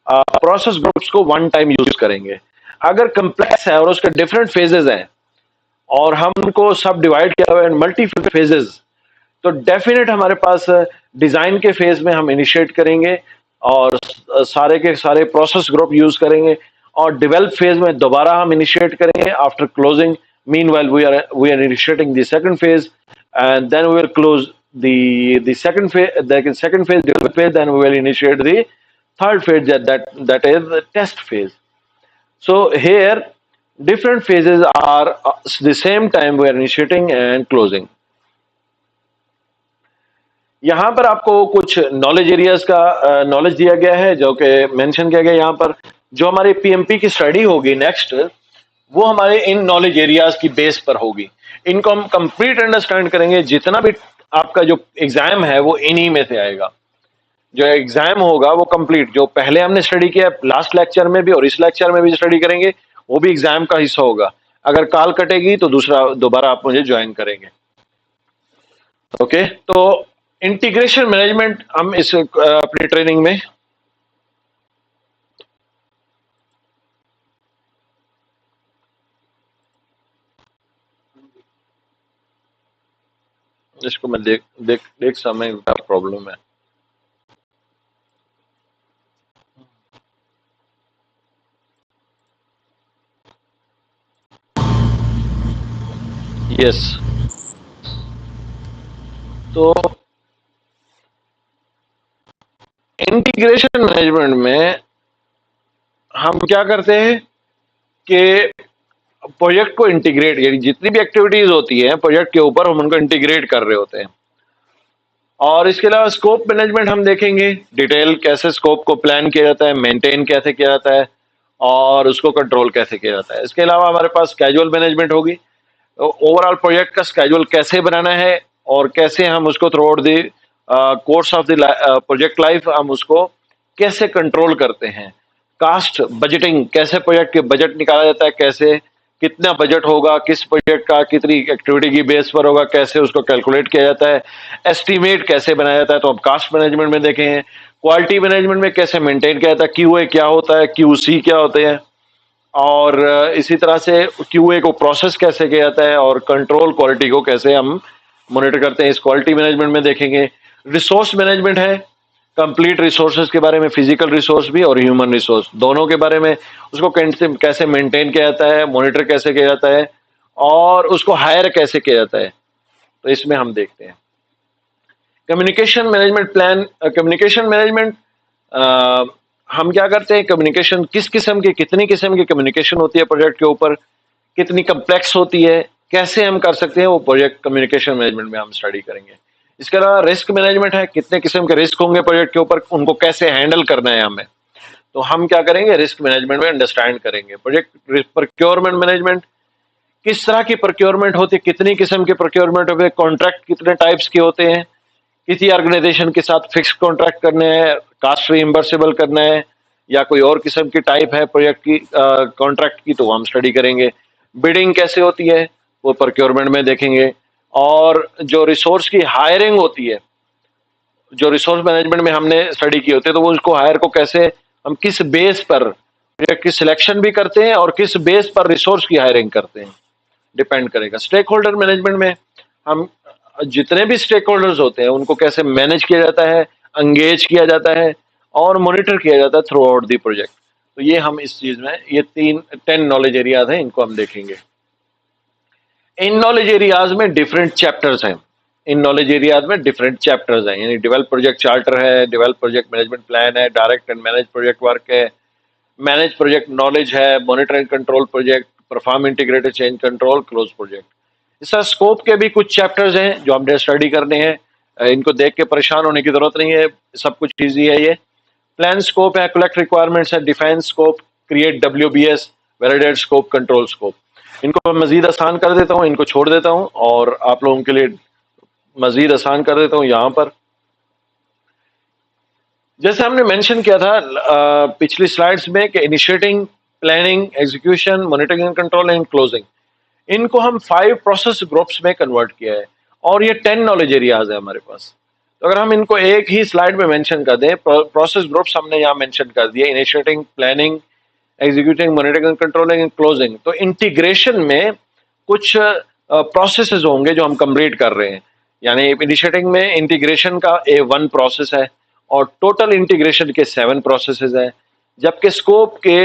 प्रोसेस ग्रुप्स को वन टाइम यूज करेंगे. अगर कम्प्लेक्स है और उसके डिफरेंट फेजेस हैं और हम उनको सब डिवाइड किया हुआ है मल्टी फेजेस, तो डेफिनेट हमारे पास डिजाइन के फेज में हम इनिशिएट करेंगे और सारे के सारे प्रोसेस ग्रुप यूज करेंगे, और डेवलप फेज में दोबारा हम इनिशिएट करेंगे after closing. Meanwhile we are initiating the second phase and then we will close the second phase develop phase, then we will initiate the third phase, that is the test phase. So here different phases are the same time we are initiating and closing. यहाँ पर आपको कुछ knowledge areas का knowledge दिया गया है जो कि मेंशन किया गया है. यहाँ पर जो हमारी पीएमपी की स्टडी होगी नेक्स्ट, वो हमारे इन नॉलेज एरियाज की बेस पर होगी. इनको हम कंप्लीट अंडरस्टैंड करेंगे. जितना भी आपका जो एग्जाम है वो इन्हीं में से आएगा. जो एग्जाम होगा वो कंप्लीट, जो पहले हमने स्टडी किया लास्ट लेक्चर में भी और इस लेक्चर में भी स्टडी करेंगे, वो भी एग्जाम का हिस्सा होगा. अगर कॉल कटेगी तो दोबारा आप मुझे ज्वाइन करेंगे. ओके, तो इंटीग्रेशन मैनेजमेंट हम इस अपनी ट्रेनिंग में इसको मैं देख समय का प्रॉब्लम है। यस, तो इंटीग्रेशन मैनेजमेंट में हम क्या करते हैं कि प्रोजेक्ट को इंटीग्रेट, यानी जितनी भी एक्टिविटीज होती है प्रोजेक्ट के ऊपर हम उनको इंटीग्रेट कर रहे होते हैं। और इसके अलावा स्कोप मैनेजमेंट हम देखेंगे, डिटेल कैसे स्कोप को प्लान किया जाता है, मेंटेन कैसे किया जाता है और उसको कंट्रोल कैसे किया जाता है। इसके अलावा हमारे पास स्केड्यूल मैनेजमेंट होगी, ओवरऑल प्रोजेक्ट का स्केड्यूल कैसे बनाना है और कैसे हम उसको through out the course of the project life हम उसको कैसे कंट्रोल करते हैं। कास्ट बजटिंग, कैसे प्रोजेक्ट के बजट निकाला जाता है, कैसे कितना बजट होगा, किस प्रोजेक्ट का कितनी एक्टिविटी की बेस पर होगा, कैसे उसको कैलकुलेट किया जाता है, एस्टीमेट कैसे बनाया जाता है, तो हम कास्ट मैनेजमेंट में देखे हैं। क्वालिटी मैनेजमेंट में कैसे मेंटेन किया जाता है, क्यूए क्या होता है, क्यूसी क्या होते हैं, और इसी तरह से क्यूए को प्रोसेस कैसे किया जाता है और कंट्रोल क्वालिटी को कैसे हम मॉनिटर करते हैं, इस क्वालिटी मैनेजमेंट में देखेंगे। रिसोर्स मैनेजमेंट है, कंप्लीट रिसोर्सेज के बारे में, फिजिकल रिसोर्स भी और ह्यूमन रिसोर्स दोनों के बारे में, उसको कैसे मेंटेन किया जाता है, मॉनिटर कैसे किया जाता है और उसको हायर कैसे किया जाता है, तो इसमें हम देखते हैं। Communication management plan, communication management हम क्या करते हैं, कम्युनिकेशन किस किस्म की, कितनी किस्म की कम्युनिकेशन होती है प्रोजेक्ट के ऊपर, कितनी कम्प्लेक्स होती है, कैसे हम कर सकते हैं, वो प्रोजेक्ट कम्युनिकेशन मैनेजमेंट में हम स्टडी करेंगे। इसके अलावा रिस्क मैनेजमेंट है, कितने किस्म के रिस्क होंगे प्रोजेक्ट के ऊपर, उनको कैसे हैंडल करना है हमें, तो हम क्या करेंगे, रिस्क मैनेजमेंट में अंडरस्टैंड करेंगे। प्रोजेक्ट प्रोक्योरमेंट मैनेजमेंट, किस तरह की प्रोक्योरमेंट होती है, कितनी किस्म के प्रोक्योरमेंट होते हैं, कॉन्ट्रैक्ट कितने टाइप्स के होते हैं, किसी ऑर्गेनाइजेशन के साथ फिक्स कॉन्ट्रैक्ट करने हैं, कास्ट रीइंबर्सेबल करना है या कोई और किस्म की टाइप है प्रोजेक्ट की कॉन्ट्रैक्ट की, तो हम स्टडी करेंगे। बिडिंग कैसे होती है वो प्रोक्योरमेंट में देखेंगे। और जो रिसोर्स की हायरिंग होती है, जो रिसोर्स मैनेजमेंट में हमने स्टडी की होती है, तो वो उसको हायर को कैसे, हम किस बेस पर प्रोजेक्ट की सिलेक्शन भी करते हैं और किस बेस पर रिसोर्स की हायरिंग करते हैं, डिपेंड करेगा। स्टेक होल्डर मैनेजमेंट में हम जितने भी स्टेक होल्डर्स होते हैं उनको कैसे मैनेज किया जाता है, एंगेज किया जाता है और मॉनिटर किया जाता है थ्रू आउट दी प्रोजेक्ट। तो ये हम इस चीज में, ये 10 नॉलेज एरियाज हैं, इनको हम देखेंगे। इन नॉलेज एरियाज में डिफरेंट चैप्टर्स हैं, इन नॉलेज एरियाज में डिफरेंट चैप्टर्स हैं, यानी डेवलप प्रोजेक्ट चार्टर है, डेवलप प्रोजेक्ट मैनेजमेंट प्लान है, direct and manage project work है, मैनेज प्रोजेक्ट नॉलेज है, monitor and control project, perform integrated change control, close project. इसका scope के भी कुछ चैप्टर्स हैं जो हमने स्टडी करने हैं, इनको देख के परेशान होने की जरूरत नहीं है, सब कुछ ईजी है। ये प्लान स्कोप है, कलेक्ट रिक्वायरमेंट्स है, define scope, create WBS, validate scope, control scope. इनको मैं मजीद आसान कर देता हूँ, इनको छोड़ देता हूँ और आप लोगों के लिए मजीद आसान कर देता हूँ यहाँ पर। जैसे हमने मेंशन किया था पिछली स्लाइड्स में कि initiating, planning, execution, monitoring and control and closing, इनको हम 5 प्रोसेस ग्रुप्स में कन्वर्ट किया है और ये 10 नॉलेज एरियाज है हमारे पास। तो अगर हम इनको एक ही स्लाइड में मेंशन कर दें, प्रोसेस ग्रुप्स हमने यहाँ मेंशन कर दिए, initiating, planning, executing, monitoring and controlling and closing. तो इंटीग्रेशन में कुछ प्रोसेसेस होंगे जो हम कंप्लीट कर रहे हैं, यानी इनिशिएटिंग में इंटीग्रेशन का वन प्रोसेस है और टोटल इंटीग्रेशन के 7 प्रोसेसेस हैं, जबकि स्कोप के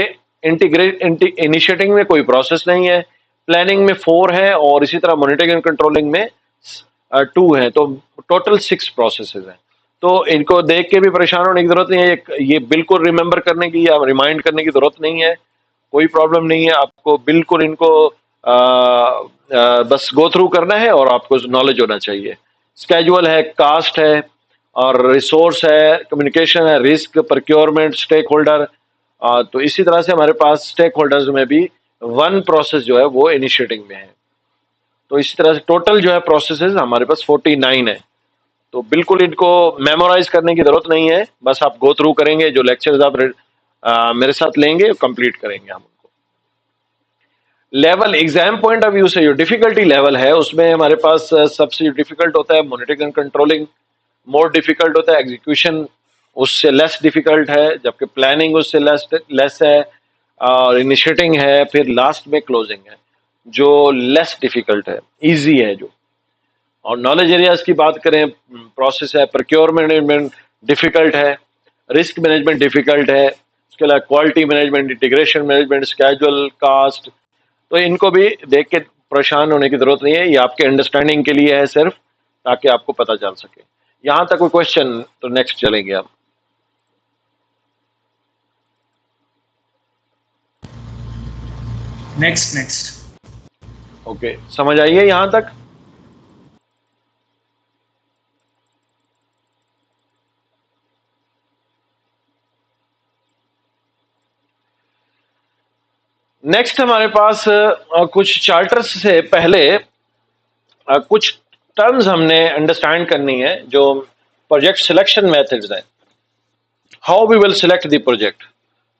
इनिशिएटिंग में कोई प्रोसेस नहीं है, प्लानिंग में 4 है और इसी तरह मॉनिटरिंग एंड कंट्रोलिंग में 2 है, तो टोटल 6 प्रोसेसेस हैं। तो इनको देख के भी परेशान होने की जरूरत नहीं है, ये बिल्कुल रिमेंबर करने की या रिमाइंड करने की जरूरत नहीं है, कोई प्रॉब्लम नहीं है, आपको बिल्कुल इनको बस गो थ्रू करना है और आपको नॉलेज होना चाहिए। स्केजुअल है, कास्ट है और रिसोर्स है, कम्युनिकेशन है, रिस्क, प्रोक्योरमेंट, स्टेक होल्डर। तो इसी तरह से हमारे पास स्टेक होल्डर्स में भी 1 प्रोसेस जो है वो इनिशिएटिंग में है। तो इसी तरह से टोटल जो है प्रोसेसेस हमारे पास 49 है। तो बिल्कुल इनको मेमोराइज करने की जरूरत नहीं है, बस आप गो थ्रू करेंगे, जो लेक्चर्स आप मेरे साथ लेंगे कंप्लीट करेंगे हम उनको। Level, exam point of view से जो डिफिकल्टी लेवल है उसमें हमारे पास सबसे जो डिफिकल्ट होता है monitoring and controlling, more difficult होता है एग्जीक्यूशन, उससे लेस डिफिकल्ट है, जबकि प्लानिंग उससे लेस है और इनिशिएटिंग है, फिर लास्ट में क्लोजिंग है जो लेस डिफिकल्ट है, इजी है जो। और नॉलेज एरियाज की बात करें, प्रोसेस है, प्रोक्योरमेंट मैनेजमेंट डिफिकल्ट है, रिस्क मैनेजमेंट डिफिकल्ट है, उसके अलावा quality management, integration management, schedule, cost, तो इनको भी देख के परेशान होने की जरूरत नहीं है, ये आपके अंडरस्टैंडिंग के लिए है सिर्फ, ताकि आपको पता चल सके। यहां तक कोई क्वेश्चन तो नेक्स्ट चलेंगे आप। नेक्स्ट। ओके, समझ आइए यहां तक? नेक्स्ट हमारे पास कुछ चार्टर्स से पहले कुछ टर्म्स हमने अंडरस्टैंड करनी है, जो प्रोजेक्ट सिलेक्शन मेथड्स है, how we will select the project.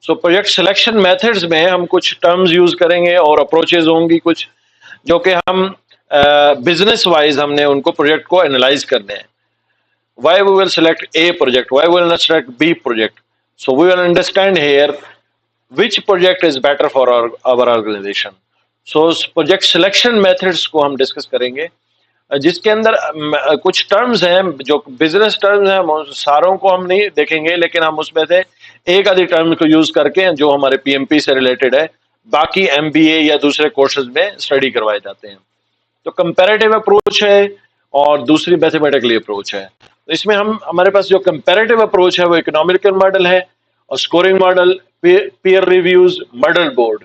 So project selection methods में हम कुछ टर्म्स यूज करेंगे और अप्रोचेज होंगी कुछ, जो कि हम बिजनेस वाइज हमने उनको प्रोजेक्ट को एनालाइज करने हैं। Why we will select A project, why we will not select B project? So we will understand here which project is better for our organization. So project selection methods को हम discuss करेंगे, जिसके अंदर कुछ terms हैं जो business terms हैं, हम सारों को हम नहीं देखेंगे, लेकिन हम उसमें से एक आधी टर्म को यूज करके जो हमारे पीएमपी से रिलेटेड है, बाकी एमबीए या दूसरे कोर्सेज में स्टडी करवाए जाते हैं। तो कंपैरेटिव अप्रोच है और दूसरी मैथमेटिकली अप्रोच है। तो इसमें हम हमारे पास जो कंपैरेटिव अप्रोच है वो इकोनॉमिकल मॉडल है, और scoring model, peer reviews, model board.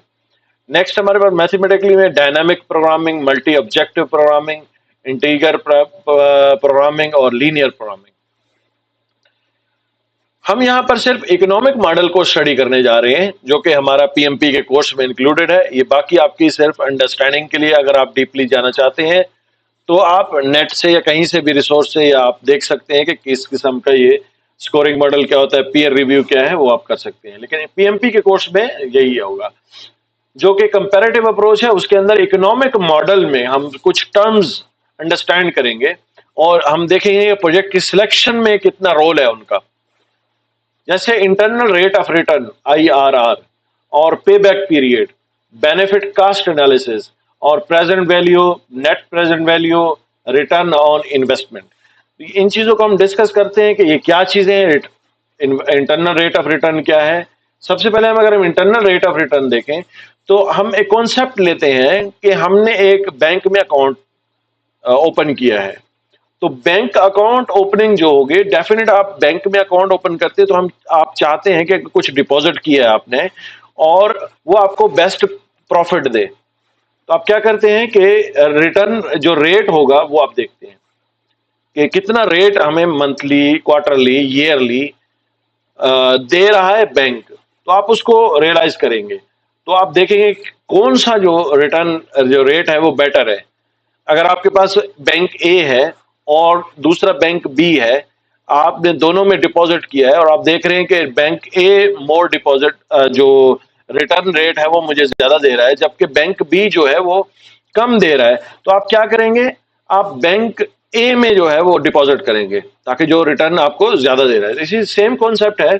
Next हमारे पास मैथमेटिकली में dynamic programming, multi objective programming, integer programming और लीनियर प्रोग्रामिंग। हम यहाँ पर सिर्फ इकोनॉमिक मॉडल को स्टडी करने जा रहे हैं, जो कि हमारा पीएमपी के कोर्स में इंक्लूडेड है। ये बाकी आपकी सिर्फ अंडरस्टैंडिंग के लिए, अगर आप डीपली जाना चाहते हैं तो आप नेट से या कहीं से भी रिसोर्स से या आप देख सकते हैं कि किस किस्म का ये स्कोरिंग मॉडल क्या होता है, पीयर रिव्यू क्या है, वो आप कर सकते हैं। लेकिन पीएमपी के कोर्स में यही होगा। जो कि कंपैरेटिव अप्रोच है, उसके अंदर इकोनॉमिक मॉडल में हम कुछ टर्म्स अंडरस्टैंड करेंगे और हम देखेंगे प्रोजेक्ट की सिलेक्शन में कितना रोल है उनका। जैसे internal rate of return IRR और payback period, benefit cost analysis और present value, net present value, return on investment. इन चीजों को हम डिस्कस करते हैं कि ये क्या चीजें हैं। इंटरनल रेट ऑफ रिटर्न क्या है? सबसे पहले हम अगर हम इंटरनल रेट ऑफ रिटर्न देखें तो हम एक कॉन्सेप्ट लेते हैं कि हमने एक बैंक में अकाउंट ओपन किया है। तो बैंक अकाउंट ओपनिंग जो होगी, डेफिनेट आप बैंक में अकाउंट ओपन करते हैं तो हम आप चाहते हैं कि कुछ डिपॉजिट किया है आपने और वो आपको बेस्ट प्रॉफिट दे। तो आप क्या करते हैं कि रिटर्न जो रेट होगा वो आप देखते हैं कि कितना रेट हमें मंथली, क्वार्टरली, ईयरली दे रहा है बैंक, तो आप उसको रियलाइज करेंगे। तो आप देखेंगे कौन सा जो रिटर्न जो रेट है वो बेटर है। अगर आपके पास बैंक ए है और दूसरा बैंक बी है, आपने दोनों में डिपॉजिट किया है और आप देख रहे हैं कि बैंक ए मोर डिपॉजिट जो रिटर्न रेट है वो मुझे ज्यादा दे रहा है, जबकि बैंक बी जो है वो कम दे रहा है, तो आप क्या करेंगे? आप बैंक ए में जो है वो डिपॉजिट करेंगे ताकि जो रिटर्न आपको ज्यादा दे रहा है। इसी सेम कॉन्सेप्ट है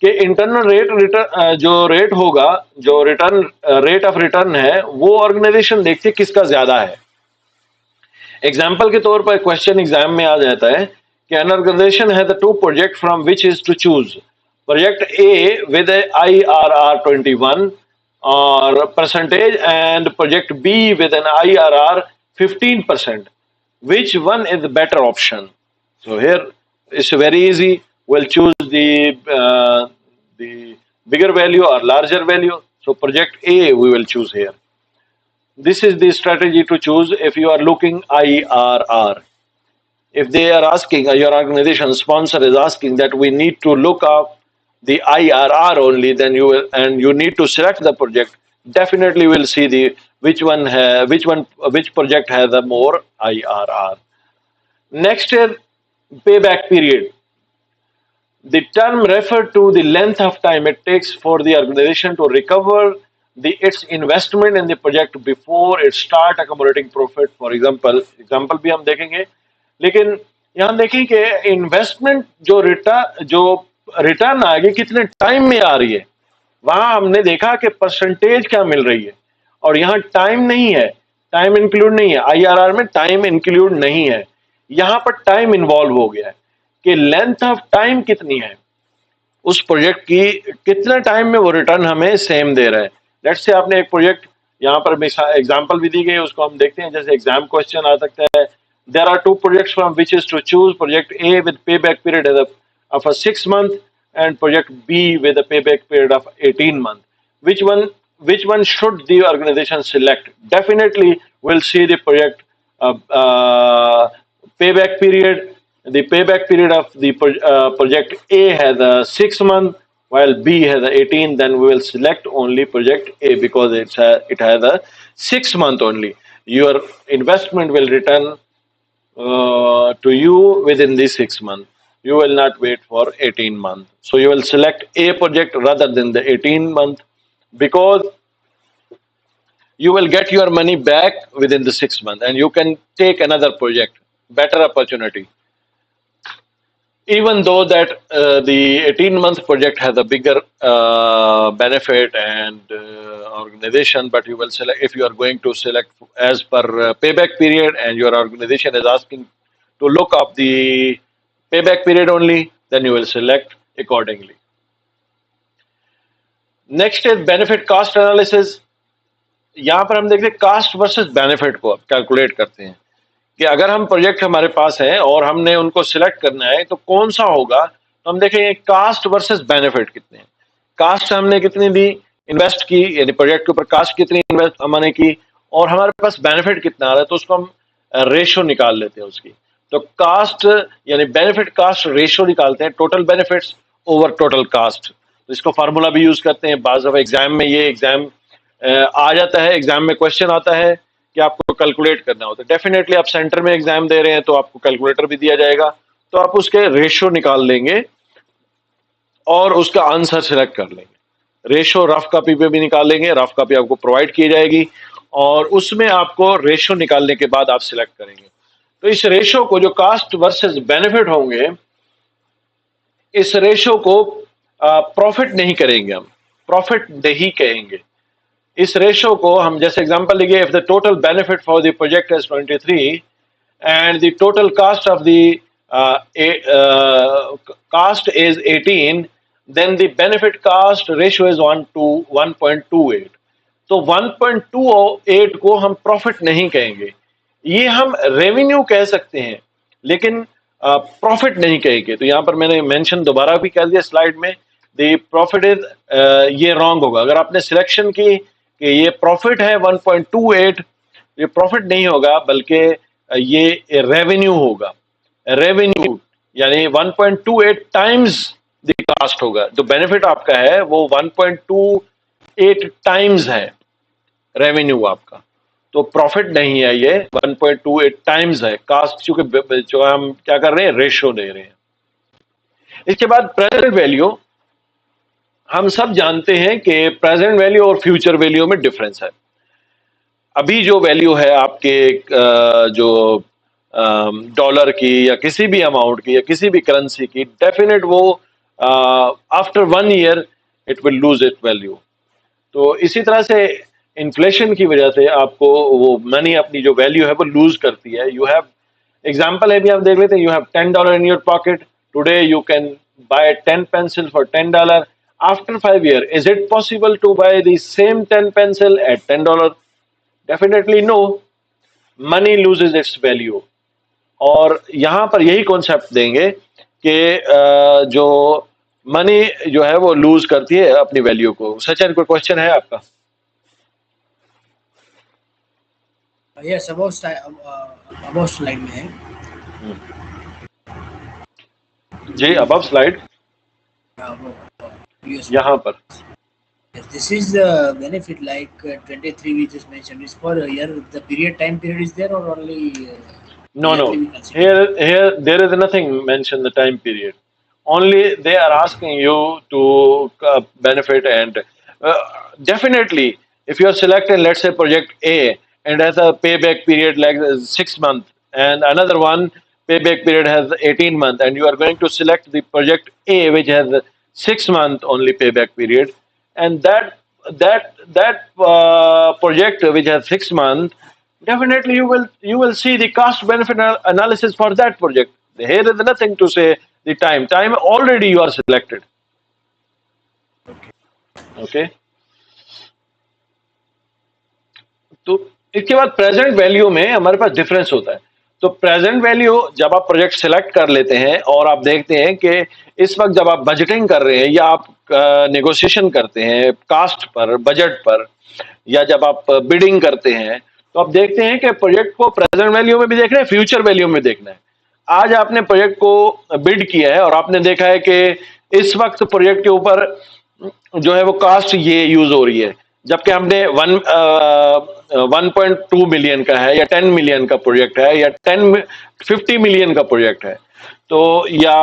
कि इंटरनल रेट रिटर्न जो रेट होगा, जो रिटर्न रेट ऑफ रिटर्न है, वो ऑर्गेनाइजेशन देखती है किसका ज्यादा है। एग्जाम्पल के तौर पर क्वेश्चन एग्जाम में आ जाता है कि an organization has the two project from which is to choose. Project A with a IRR 21 or percentage and project B with an IRR 15%. Which one is the better option? So here it's very easy. We'll choose the bigger value or larger value. So project A we will choose here. This is the strategy to choose if you are looking IRR. If they are asking, your organization sponsor is asking that we need to look up the IRR only, then you will, and you need to select the project. Definitely, will see the which project has the more IRR. Next is payback period. The term refers to the length of time it takes for the organization to recover its investment in the project before it start accumulating profit. For example भी हम देखेंगे, लेकिन यहाँ देखिए कि investment जो return आएगी कितने टाइम में आ रही है। वहां हमने देखा कि परसेंटेज क्या मिल रही है और यहाँ टाइम नहीं है, टाइम इंक्लूड नहीं है, IRR में टाइम इंक्लूड नहीं है। यहां पर टाइम इन्वॉल्व हो गया है कि लेंथ ऑफ टाइम कितनी है उस प्रोजेक्ट की, कितने टाइम में वो रिटर्न हमें सेम दे रहा है। लेट्स से आपने एक प्रोजेक्ट, यहाँ पर एग्जांपल भी दी गई है, उसको हम देखते हैं, जैसे एग्जाम क्वेश्चन आ सकता है, there are 2 projects from which is to choose, project A with payback period of a 6 month and project B with a payback period of 18 months. Which one which one should the organization select? Definitely we'll see the project payback period. The payback period of the project A has a 6 month while B has a 18. Then we will select only project A because it has a 6 month only. Your investment will return to you within the 6 months. You will not wait for 18 months. So you will select A project rather than the 18 month, because you will get your money back within the 6 months and you can take another project, better opportunity. Even though that the 18-month project has a bigger benefit and organization, but you will select, if you are going to select as per payback period and your organization is asking to look up the payback period only, then you will select accordingly. Next is benefit cost analysis. यहाँ पर हम देखते हैं cast versus benefit को calculate करते हैं कि अगर हम प्रोजेक्ट हमारे पास है और हमने उनको सिलेक्ट करना है तो कौन सा होगा, तो हम देखेंगे कास्ट वर्सेस बेनिफिट कितने हैं। कास्ट हमने कितनी दी इन्वेस्ट की, यानी प्रोजेक्ट के ऊपर कास्ट कितनी इन्वेस्ट हमने की, और हमारे पास बेनिफिट कितना आ रहा है, तो उसको हम रेशो निकाल लेते हैं उसकी। तो कास्ट यानी बेनिफिट कास्ट रेशो निकालते हैं, total benefits over total cast. तो इसको फार्मूला भी यूज करते हैं। बाज़ दफा एग्जाम में ये एग्जाम आ जाता है, एग्जाम में क्वेश्चन आता है कि आपको कैलकुलेट करना होता है। डेफिनेटली आप सेंटर में एग्जाम दे रहे हैं तो आपको कैलकुलेटर भी दिया जाएगा, तो आप उसके रेशो निकाल लेंगे और उसका आंसर सिलेक्ट कर लेंगे। रेशो रफ कॉपी पे भी निकाल लेंगे, रफ कॉपी आपको प्रोवाइड की जाएगी और उसमें आपको रेशो निकालने के बाद आप सिलेक्ट करेंगे। तो इस रेशो को, जो कास्ट वर्सेस बेनिफिट होंगे, इस रेशो को प्रॉफिट नहीं करेंगे, हम प्रॉफिट नहीं कहेंगे। इस रेशो को हम जैसे एग्जांपल लेंगे, if the total benefit for the project is 23 and the total cost of the cost is 18, then the benefit cost ratio is 1 to 1.28. तो 1.28 को हम प्रॉफिट नहीं कहेंगे, ये हम रेवेन्यू कह सकते हैं लेकिन प्रॉफिट नहीं कहेंगे। तो यहाँ पर मैंने मेंशन दोबारा भी कर दिया स्लाइड में, द प्रॉफिट इज, ये रॉन्ग होगा। अगर आपने सिलेक्शन की कि ये प्रॉफिट है 1.28, ये प्रॉफिट नहीं होगा बल्कि ये रेवेन्यू होगा। रेवेन्यू यानी 1.28 टाइम्स द कास्ट होगा। जो बेनिफिट आपका है वो 1.28 टाइम्स है रेवेन्यू आपका, तो प्रॉफिट नहीं है, ये 1.28 टाइम्स है कास्ट, चूंकि जो हम क्या कर रहे हैं, रेशो दे रहे हैं। इसके बाद प्रेजेंट वैल्यू, हम सब जानते हैं कि प्रेजेंट वैल्यू और फ्यूचर वैल्यू में डिफरेंस है। अभी जो वैल्यू है आपके जो डॉलर की या किसी भी अमाउंट की या किसी भी करेंसी की, डेफिनेट वो after 1 year it will lose it value. तो इसी तरह से इन्फ्लेशन की वजह से आपको वो मनी अपनी जो वैल्यू है वो लूज करती है। यू हैव एग्जाम्पल है भी आप देख लेते हैं, you have $10 in your pocket today, you can buy 10 pencil for $10. After 5 years, is it possible to buy the same 10 pencil at $10? Definitely no. Money loses its value. और यहां पर यही कॉन्सेप्ट देंगे कि जो मनी जो है वो लूज करती है अपनी वैल्यू को। सचिन, कोई क्वेश्चन है आपका? यस, अबव स्लाइड में है जी, अबव स्लाइड यहाँ पर। Yes, this is the benefit like 23 we just mentioned. Is for a year, the time period is there or only? No. Here there is nothing mentioned the time period. Only they are asking you to benefit and definitely if you are selected, let's say project A, and has a payback period like 6 months, and another one payback period has 18 months, and you are going to select the project A which has 6 month only payback period, and that project which has 6 months definitely you will see the cost benefit analysis for that project. Here is nothing to say the time already you are selected. Okay, तो इसके बाद present value में हमारे पास difference होता है. तो present value जब आप प्रोजेक्ट सिलेक्ट कर लेते हैं और आप देखते हैं कि इस वक्त जब आप बजटिंग कर रहे हैं या आप नेगोशिएशन करते हैं कास्ट पर, बजट पर, या जब आप बिडिंग करते हैं, तो आप देखते हैं कि प्रोजेक्ट को प्रेजेंट वैल्यू में भी देखना है, फ्यूचर वैल्यू में देखना है. आज आपने प्रोजेक्ट को बिड किया है और आपने देखा है कि इस वक्त प्रोजेक्ट के ऊपर जो है वो कास्ट ये यूज हो रही है, जबकि हमने 1.2 मिलियन का है या 10 मिलियन का प्रोजेक्ट है या 50 मिलियन का प्रोजेक्ट है, तो या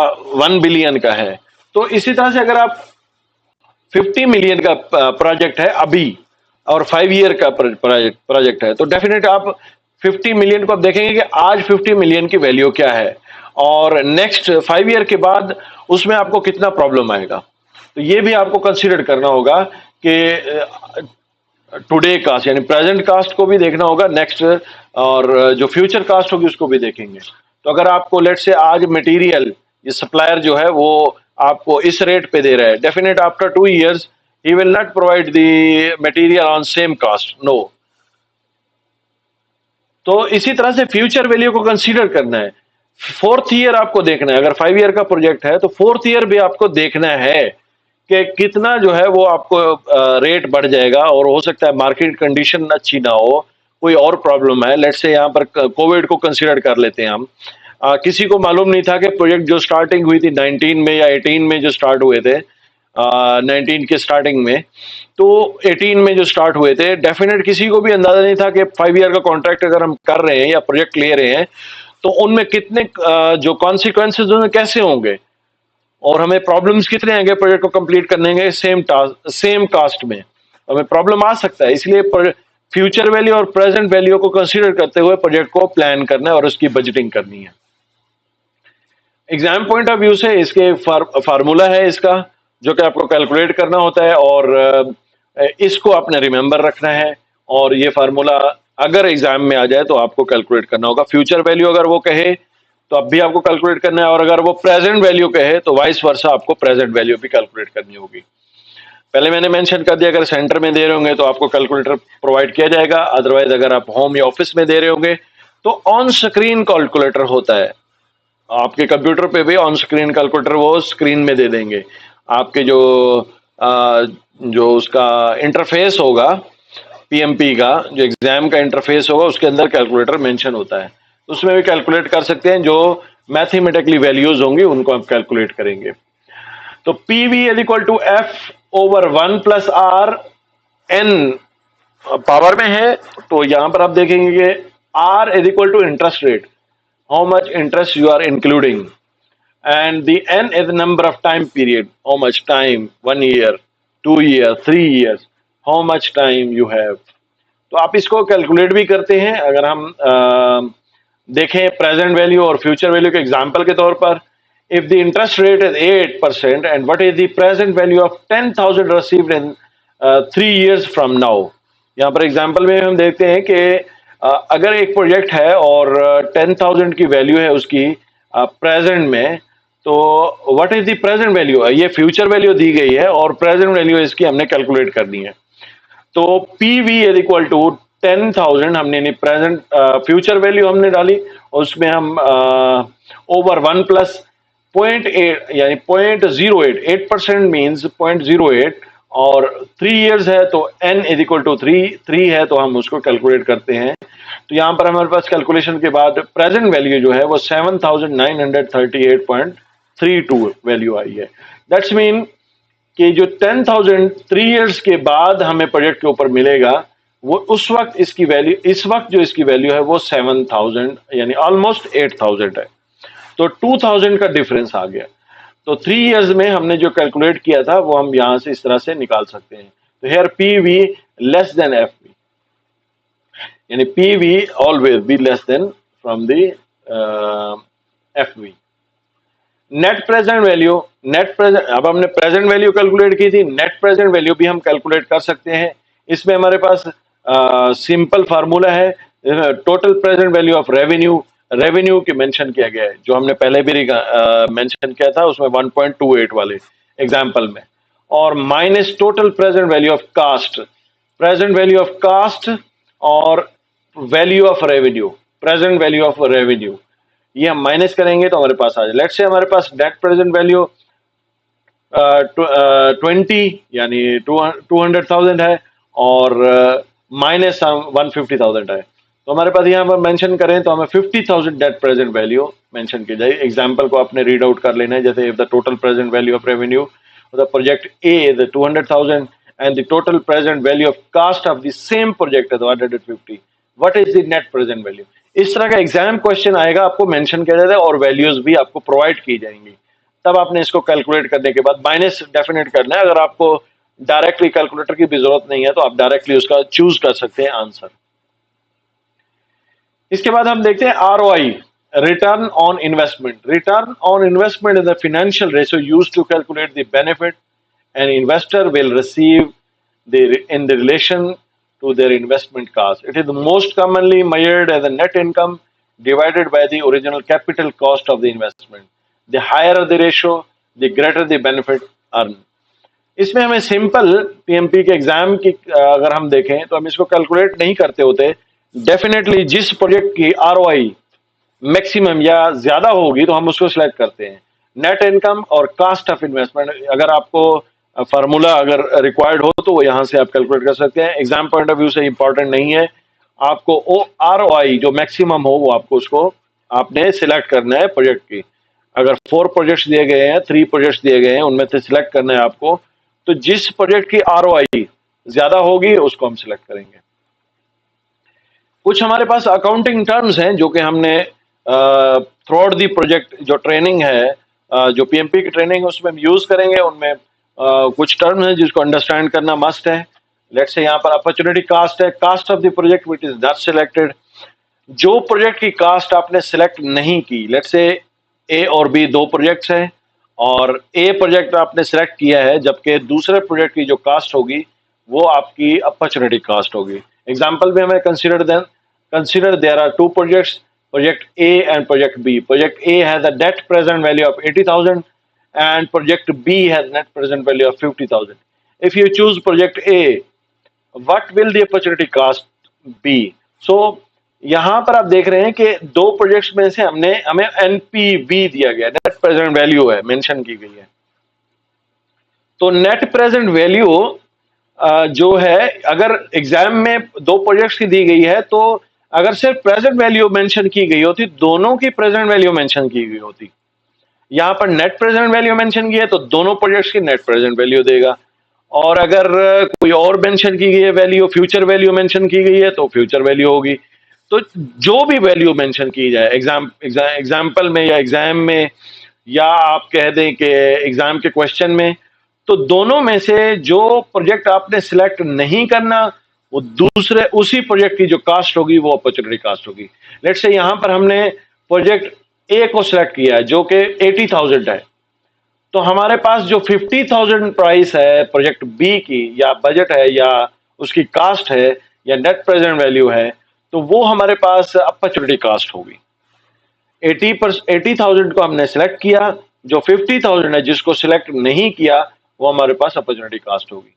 1 बिलियन का है. तो इसी तरह से अगर आप 50 मिलियन का प्रोजेक्ट है अभी और 5 ईयर का प्रोजेक्ट है, तो डेफिनेट आप 50 मिलियन को आप देखेंगे कि आज 50 मिलियन की वैल्यू क्या है और नेक्स्ट 5 ईयर के बाद उसमें आपको कितना प्रॉब्लम आएगा. तो ये भी आपको कंसीडर करना होगा कि टुडे कास्ट यानी प्रेजेंट कास्ट को भी देखना होगा, नेक्स्ट और जो फ्यूचर कास्ट होगी उसको भी देखेंगे. तो अगर आपको लेट से आज मटेरियल ये सप्लायर जो है वो आपको इस रेट पे दे रहा है, definite after 2 years he will not provide the material on same cost, no. तो इसी तरह से फ्यूचर वैल्यू को कंसीडर करना है. फोर्थ ईयर आपको देखना है, अगर 5 ईयर का प्रोजेक्ट है तो फोर्थ ईयर भी आपको देखना है कि कितना जो है वो आपको रेट बढ़ जाएगा और हो सकता है मार्केट कंडीशन अच्छी ना हो, कोई और प्रॉब्लम है. लेट्स से यहाँ पर कोविड को कंसीडर कर लेते हैं हम. किसी को मालूम नहीं था कि प्रोजेक्ट जो स्टार्टिंग हुई थी 19 में या 18 में जो स्टार्ट हुए थे, 19 के स्टार्टिंग में, तो 18 में जो स्टार्ट हुए थे, डेफिनेट किसी को भी अंदाजा नहीं था कि 5 ईयर का कॉन्ट्रैक्ट अगर हम कर रहे हैं या प्रोजेक्ट ले रहे हैं तो उनमें कितने जो कॉन्सिक्वेंसेज उनमें कैसे होंगे और हमें प्रॉब्लम्स कितने आएंगे प्रोजेक्ट को कंप्लीट करने के सेम कास्ट में, हमें प्रॉब्लम आ सकता है. इसलिए फ्यूचर वैल्यू और प्रेजेंट वैल्यू को कंसीडर करते हुए प्रोजेक्ट को प्लान करना है और उसकी बजटिंग करनी है. एग्जाम पॉइंट ऑफ व्यू से इसके फार्मूला है इसका जो कि आपको कैलकुलेट करना होता है और इसको आपने रिमेंबर रखना है. और ये फार्मूला अगर एग्जाम में आ जाए तो आपको कैलकुलेट करना होगा. फ्यूचर वैल्यू अगर वो कहे तो अब भी आपको कैलकुलेट करना है और अगर वो प्रेजेंट वैल्यू कहे तो वाइस वर्सा आपको प्रेजेंट वैल्यू भी कैलकुलेट करनी होगी. पहले मैंने मेंशन कर दिया, अगर सेंटर में दे रहे होंगे तो आपको कैलकुलेटर प्रोवाइड किया जाएगा, अदरवाइज अगर आप होम या ऑफिस में दे रहे होंगे तो ऑन स्क्रीन कैलकुलेटर होता है. आपके कंप्यूटर पे भी ऑन स्क्रीन कैलकुलेटर वो स्क्रीन में दे देंगे. आपके जो उसका इंटरफेस होगा, पीएमपी का जो एग्जाम का इंटरफेस होगा उसके अंदर कैलकुलेटर मेंशन होता है, उसमें भी कैलकुलेट कर सकते हैं. जो मैथमेटिकली वैल्यूज होंगी उनको आप कैलकुलेट करेंगे. तो PV is equal to F over 1 plus R N power में है. तो यहां पर आप देखेंगे कि R is equal to interest rate, how much interest you are including, and the n is the number of time period, how much time, 1 year, 2 years, 3 years, how much time you have. तो आप इसको calculate भी करते हैं. अगर हम देखें present value और फ्यूचर वैल्यू के एग्जांपल के तौर पर, if the interest rate is 8% and what is the present value of 10,000 received in 3 years from now. यहाँ पर एग्जांपल में हम देखते हैं कि अगर एक प्रोजेक्ट है और 10,000 की वैल्यू है उसकी प्रेजेंट में, तो what is the present value, ये फ्यूचर वैल्यू दी गई है और प्रेजेंट वैल्यू इसकी हमने कैलकुलेट करनी है. तो पीवी इज इक्वल टू 10,000 हमने प्रेजेंट फ्यूचर वैल्यू हमने डाली, उसमें हम ओवर 1 प्लस 0.8 यानी 0.08, 8% मीन्स 0.08 और 3 इयर्स है तो n इज इक्वल टू 3 है तो हम उसको कैलकुलेट करते हैं. तो यहाँ पर हमारे पास कैलकुलेशन के बाद प्रेजेंट वैल्यू जो है वो 7,938.32 वैल्यू आई है. दैट्स मीन कि जो 10,000 3 इयर्स के बाद हमें प्रोजेक्ट के ऊपर मिलेगा वो उस वक्त इसकी वैल्यू, इस वक्त जो इसकी वैल्यू है वो 7,000 यानी ऑलमोस्ट 8,000 है. तो 2,000 का डिफरेंस आ गया. तो 3 इयर्स में हमने जो कैलकुलेट किया था वो हम यहां से इस तरह से निकाल सकते हैं. तो here PV less than FV, यानी PV always be less than from the FV. Net present value, अब हमने प्रेजेंट वैल्यू कैलकुलेट की थी, नेट प्रेजेंट वैल्यू भी हम कैलकुलेट कर सकते हैं. इसमें हमारे पास सिंपल फार्मूला है, total present value of revenue, revenue की मेंशन किया गया है, जो हमने पहले भी मेंशन किया था उसमें 1.28 वाले एग्जाम्पल में, और minus total present value of cost, present value of cost और value of revenue, present value of revenue, ये हम माइनस करेंगे तो हमारे पास आ जाए। लेट्स से हमारे पास नेट प्रेजेंट वैल्यू 20 यानी 200,000 है और माइनस 150,000 है, तो हमारे पास यहाँ पर मेंशन करें तो हमें 50,000 नेट प्रेजेंट वैल्यू मेंशन की जाए। एग्जांपल को आपने रीड आउट कर लेना है, जैसे if the total present value of revenue the project A is 200,000 and the total present value of cost of the same project is 150, what is the net present value. इस तरह का exam question आएगा, आपको mention किया जाता है और values भी आपको प्रोवाइड की जाएंगी, तब आपने इसको कैलकुलेट करने के बाद माइनस डेफिनेट करना है। अगर आपको डायरेक्टली कैलकुलेटर की भी जरूरत नहीं है तो आप डायरेक्टली उसका चूज कर सकते हैं आंसर। इसके बाद हम देखते हैं ROI, return on investment. Return on investment is the financial ratio used to calculate the benefit an investor will receive in the relation to their investment cost. It is most commonly measured as a net income divided by the original capital cost of the investment. The higher the ratio, the greater the benefit earned. इसमें हमें simple PMP के exam की अगर हम देखें तो हम इसको कैलकुलेट नहीं करते होते। डेफिनेटली जिस प्रोजेक्ट की ROI मैक्सिमम या ज्यादा होगी तो हम उसको सिलेक्ट करते हैं। नेट इनकम और कास्ट ऑफ इन्वेस्टमेंट, अगर आपको फार्मूला अगर रिक्वायर्ड हो तो वो यहाँ से आप कैलकुलेट कर सकते हैं। एग्जाम पॉइंट ऑफ व्यू से इंपॉर्टेंट नहीं है, आपको ROI जो मैक्सिमम हो वो आपको उसको आपने सिलेक्ट करना है प्रोजेक्ट की। अगर 4 प्रोजेक्ट्स दिए गए हैं, 3 प्रोजेक्ट्स दिए गए हैं, उनमें से सिलेक्ट करना है आपको, तो जिस प्रोजेक्ट की ROI ज्यादा होगी उसको हम सिलेक्ट करेंगे। कुछ हमारे पास अकाउंटिंग टर्म्स हैं जो कि हमने थ्रू आउट दी प्रोजेक्ट जो ट्रेनिंग है, जो PMP की ट्रेनिंग है उसमें हम यूज करेंगे। उनमें कुछ टर्म्स हैं जिसको अंडरस्टैंड करना मस्ट है। लेट्स से यहाँ पर अपॉर्चुनिटी कास्ट है, cost of the project which is not selected. जो प्रोजेक्ट की कास्ट आपने सिलेक्ट नहीं की, लेट्स से A और B 2 प्रोजेक्ट्स हैं और A प्रोजेक्ट आपने सिलेक्ट किया है, जबकि दूसरे प्रोजेक्ट की जो कास्ट होगी वो आपकी अपॉर्चुनिटी कास्ट होगी। एग्जाम्पल में हमें consider there are 2 projects, project A and project B. Project A has a net present value of 80,000 and project B has net present value of 50,000. If you choose project A, what will the opportunity cost be? So यहाँ पर आप देख रहे हैं कि 2 projects में से हमें NPV दिया गया, नेट प्रेजेंट वैल्यू है, मेंशन की गई है। तो नेट प्रेजेंट वैल्यू जो है, अगर एग्जाम में 2 प्रोजेक्ट्स की दी गई है तो अगर सिर्फ प्रेजेंट वैल्यू मेंशन की गई होती, दोनों की प्रेजेंट वैल्यू मेंशन की गई होती। यहां पर नेट प्रेजेंट वैल्यू मेंशन की है तो दोनों प्रोजेक्ट्स की नेट प्रेजेंट वैल्यू देगा, और अगर कोई और मेंशन की गई है वैल्यू, फ्यूचर वैल्यू मेंशन की गई है तो फ्यूचर वैल्यू होगी। तो जो भी वैल्यू मेंशन की जाए एग्जाम्पल में या एग्जाम में, या आप कह दें कि एग्जाम के क्वेश्चन में, तो दोनों में से जो प्रोजेक्ट आपने सिलेक्ट नहीं करना वो दूसरे उसी प्रोजेक्ट की जो कास्ट होगी वो अपॉर्चुनिटी कास्ट होगी। लेट्स से यहां पर हमने प्रोजेक्ट ए को सिलेक्ट किया है जो कि 80,000 है, तो हमारे पास जो 50,000 प्राइस है प्रोजेक्ट बी की, या बजट है या उसकी कास्ट है या नेट प्रेजेंट वैल्यू है, तो वो हमारे पास अपॉर्चुनिटी कास्ट होगी। 80,000 को हमने सिलेक्ट किया, जो 50,000 है जिसको सिलेक्ट नहीं किया वो हमारे पास अपॉर्चुनिटी कास्ट होगी।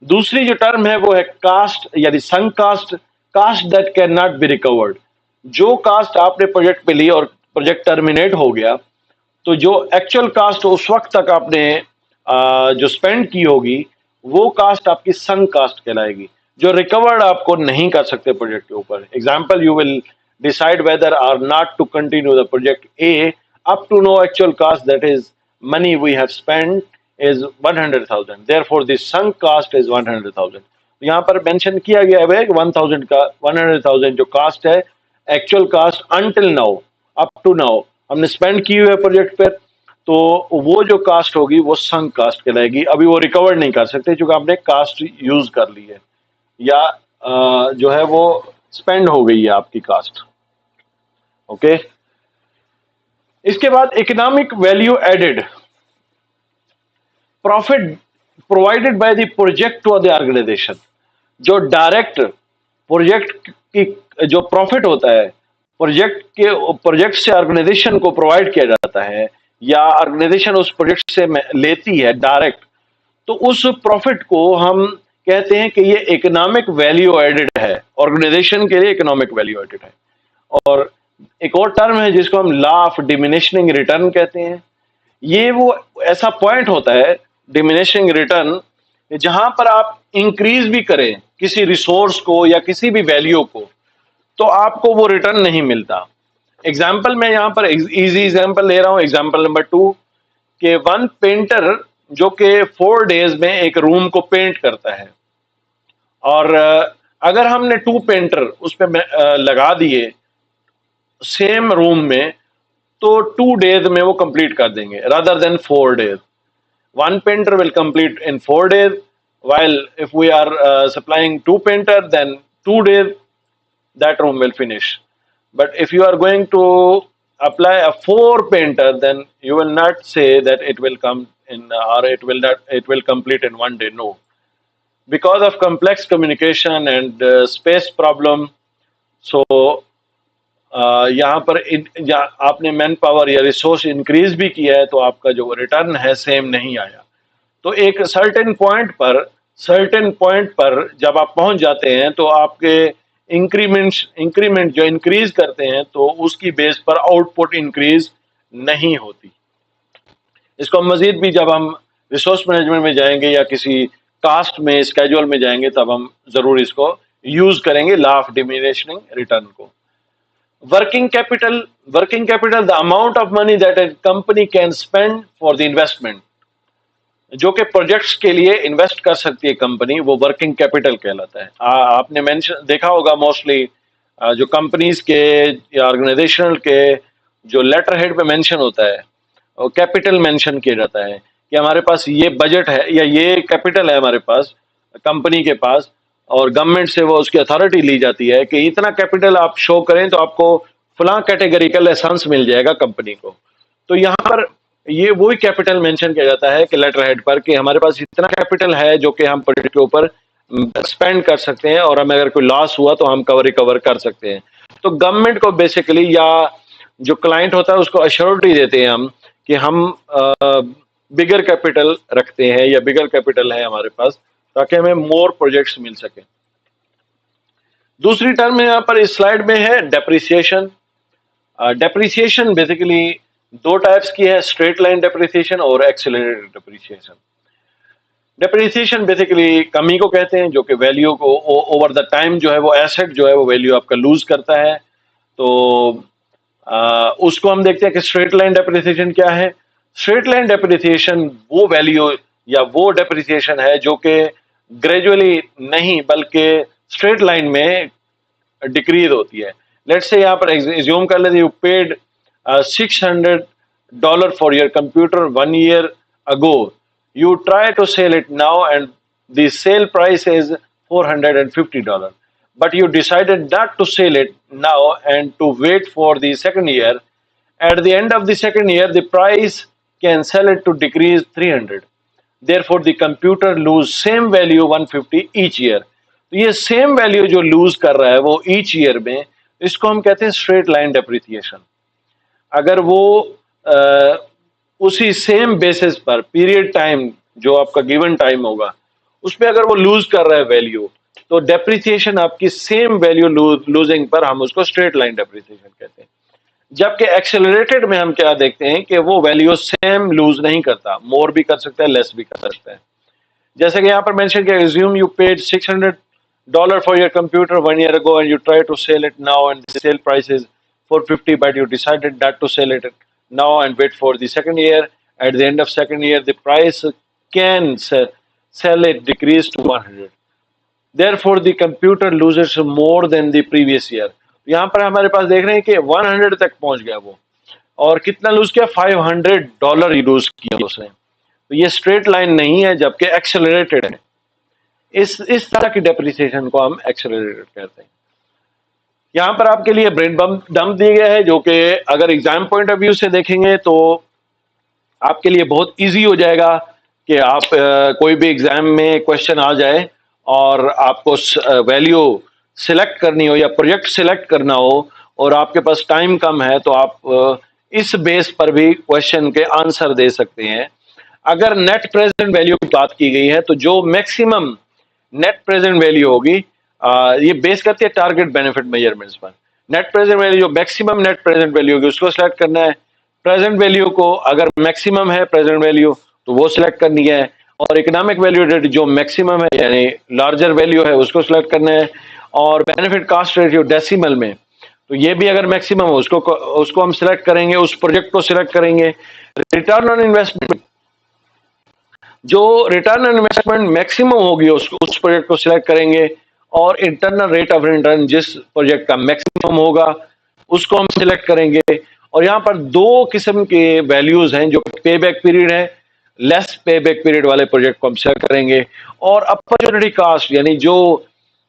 दूसरी जो टर्म है वो है कास्ट यानी sunk cost, cost that can not be recovered. जो कास्ट आपने प्रोजेक्ट पे ली और प्रोजेक्ट टर्मिनेट हो गया, तो जो एक्चुअल कास्ट उस वक्त तक आपने जो स्पेंड की होगी वो कास्ट आपकी संक कास्ट कहलाएगी, जो रिकवर्ड आपको नहीं कर सकते प्रोजेक्ट के ऊपर। Example, you will decide whether or not to continue the project A up to no actual cost, that is money we have spent is 100,000, therefore the sunk cost is 100,000। यहाँ पर mention किया गया है कि 1,000 का 100,000 जो कास्ट है, actual cost until now, up to now हमने स्पेंड की हुई है प्रोजेक्ट पर, तो वो जो कास्ट होगी वो संक कास्ट कहलाएगी। अभी वो रिकवर नहीं कर सकते क्योंकि आपने कास्ट यूज कर ली है, या जो है वो स्पेंड हो गई है आपकी कास्ट। ओके इसके बाद economic value added, profit provided by the project to the organization. जो डायरेक्ट प्रोजेक्ट की जो प्रॉफिट होता है प्रोजेक्ट से ऑर्गेनाइजेशन को प्रोवाइड किया जाता है या ऑर्गेनाइजेशन उस प्रोजेक्ट से लेती है डायरेक्ट, तो उस प्रॉफिट को हम कहते हैं कि ये इकोनॉमिक वैल्यू एडेड है, ऑर्गेनाइजेशन के लिए इकोनॉमिक वैल्यू एडेड है। और एक और टर्म है जिसको हम लॉ ऑफ डिमिनिशिंग रिटर्न कहते हैं। ये वो ऐसा पॉइंट होता है डिमिनिशिंग रिटर्न जहां पर आप इंक्रीज भी करें किसी रिसोर्स को या किसी भी वैल्यू को, तो आपको वो रिटर्न नहीं मिलता। एग्जाम्पल मैं यहां पर इजी एग्जाम्पल ले रहा हूं, एग्जाम्पल नंबर 2 कि वन पेंटर जो कि 4 डेज में एक रूम को पेंट करता है, और अगर हमने 2 पेंटर उस पर लगा दिए सेम रूम में, तो 2 डेज में वो कंप्लीट कर देंगे rather than 4 days. One painter will complete in 4 days, while if we are supplying 2 painter, then 2 days that room will finish. But if you are going to apply a 4 painter, then you will not say that it will come in or it will complete in 1 day. No, because of complex communication and space problem. So यहाँ पर आपने man power या resource increase भी किया है, तो आपका जो रिटर्न है सेम नहीं आया। तो एक सर्टेन पॉइंट पर जब आप पहुंच जाते हैं तो आपके इंक्रीमेंट जो इंक्रीज करते हैं तो उसकी बेस पर आउटपुट इंक्रीज नहीं होती। इसको मजीद भी जब हम रिसोर्स मैनेजमेंट में जाएंगे या किसी कास्ट में स्केड्यूल में जाएंगे तब हम जरूर इसको यूज करेंगे लॉ ऑफ डिमिनिशिंग रिटर्न को। Working capital the amount of money that A company can spend for the investment, जो कि प्रोजेक्ट्स के लिए इन्वेस्ट कर सकती है कंपनी, वो वर्किंग कैपिटल कहलाता है। आपने मेंशन देखा होगा मोस्टली जो कंपनीज के या ऑर्गेनाइजेशनल के जो लेटर हेड पे मेंशन होता है वो कैपिटल मेंशन किया जाता है कि हमारे पास ये बजट है या ये कैपिटल है हमारे पास कंपनी के पास, और गवर्नमेंट से वो उसकी अथॉरिटी ली जाती है कि इतना कैपिटल आप शो करें तो आपको फलां कैटेगरी का लाइसेंस मिल जाएगा कंपनी को। तो यहाँ पर ये वही कैपिटल मेंशन किया जाता है कि लेटर हेड पर कि हमारे पास इतना कैपिटल है जो कि हम प्रोजेक्ट के ऊपर स्पेंड कर सकते हैं, और हमें अगर कोई लॉस हुआ तो हम रिकवर कर सकते हैं। तो गवर्नमेंट को बेसिकली या जो क्लाइंट होता है उसको अश्योरिटी देते हैं हम कि हम बिगर कैपिटल रखते हैं या बिगर कैपिटल है हमारे पास, ताकि हमें मोर प्रोजेक्ट्स मिल सके। दूसरी टर्म यहाँ पर इस स्लाइड में है डेप्रिसिएशन। डेप्रिसिएशन बेसिकली 2 टाइप्स की है, स्ट्रेट लाइन डेप्रिसिएशन और एक्सेलरेटेड डेप्रिसिएशन। डेप्रिसिएशन बेसिकली कमी को कहते हैं, जो कि वैल्यू को ओवर द टाइम जो है वो एसेट जो है वो वैल्यू आपका लूज करता है। तो उसको हम देखते हैं कि स्ट्रेट लाइन डेप्रिसिएशन क्या है। स्ट्रेट लाइन डेप्रिसिएशन वो वैल्यू या वो डेप्रिसिएशन है जो कि ग्रेजुअली नहीं बल्कि स्ट्रेट लाइन में डिक्रीज होती है। लेट्स से यहाँ पर एज्यूम कर लेते, you paid $600 for your computer 1 year ago. You try to sell it now and the sale price is $450. But you decided not to sell it now and to wait for the second year. At the end of the second year, the price can sell it to decrease 300. Therefore, the computer lose same value 150 each year. तो ये same value जो loose कर रहा है वो each year में, इसको हम कहते हैं स्ट्रेट लाइन डेप्रिसिएशन। अगर वो उसी सेम बेसिस पर पीरियड टाइम जो आपका गिवन टाइम होगा उस पर अगर वो लूज कर रहा है वैल्यू, तो डेप्रिसिएशन आपकी सेम वैल्यू लूजिंग पर हम उसको स्ट्रेट लाइन डेप्रिसिएशन कहते हैं। जबकि एक्सेलरेटेड में हम क्या देखते हैं कि वो वैल्यू सेम लूज नहीं करता, मोर भी कर सकता है लेस भी कर सकता है। जैसे कि यहाँ पर मेंशन किया, assume you paid $600 for your computer 1 year ago and you try to sell it now and the sale price is $450, but you decided not to sell it now and wait for the second year. At the end of second year, the price can sell it decrease to 100. Therefore, the computer loses more than the previous year. यहाँ पर हमारे पास देख रहे हैं कि 100 तक पहुंच गया वो, और कितना लूज किया, $500 ही लूज किया उसने। तो ये स्ट्रेट लाइन नहीं है जबकि एक्सेलरेटेड है। इस तरह की डेप्रिसिएशन को हम एक्सेलरेटेड कहते हैं। यहाँ पर आपके लिए ब्रेन डंप दिए गया है, जो कि अगर एग्जाम पॉइंट ऑफ व्यू से देखेंगे तो आपके लिए बहुत इजी हो जाएगा कि आप कोई भी एग्जाम में क्वेश्चन आ जाए और आपको वैल्यू सिलेक्ट करनी हो या प्रोजेक्ट सिलेक्ट करना हो और आपके पास टाइम कम है, तो आप इस बेस पर भी क्वेश्चन के आंसर दे सकते हैं। अगर नेट प्रेजेंट वैल्यू की बात की गई है, तो जो मैक्सिमम नेट प्रेजेंट वैल्यू होगी, ये बेस करती है टारगेट बेनिफिट मेजरमेंट्स पर। नेट प्रेजेंट वैल्यू, जो मैक्सिमम नेट प्रेजेंट वैल्यू होगी उसको सिलेक्ट करना है। प्रेजेंट वैल्यू को अगर मैक्सिमम है प्रेजेंट वैल्यू तो वो सिलेक्ट करनी है, और इकोनॉमिक वैल्यू रेट जो मैक्सिमम है यानी लार्जर वैल्यू है उसको सिलेक्ट करना है। और बेनिफिट कास्ट रेशियो डेसिमल में, तो ये भी अगर मैक्सिमम हो उसको हम सिलेक्ट करेंगे, उस प्रोजेक्ट को सिलेक्ट करेंगे। रिटर्न ऑन इन्वेस्टमेंट, जो रिटर्न ऑन इन्वेस्टमेंट मैक्सिमम होगी उस प्रोजेक्ट को सिलेक्ट करेंगे। और इंटरनल रेट ऑफ रिटर्न, जिस प्रोजेक्ट का मैक्सिमम होगा उसको हम सिलेक्ट करेंगे। और यहां पर दो किस्म के वैल्यूज हैं, जो पे बैक पीरियड है, लेस पे बैक पीरियड वाले प्रोजेक्ट को हम सिलेक्ट करेंगे। और अपॉर्चुनिटी कास्ट, यानी जो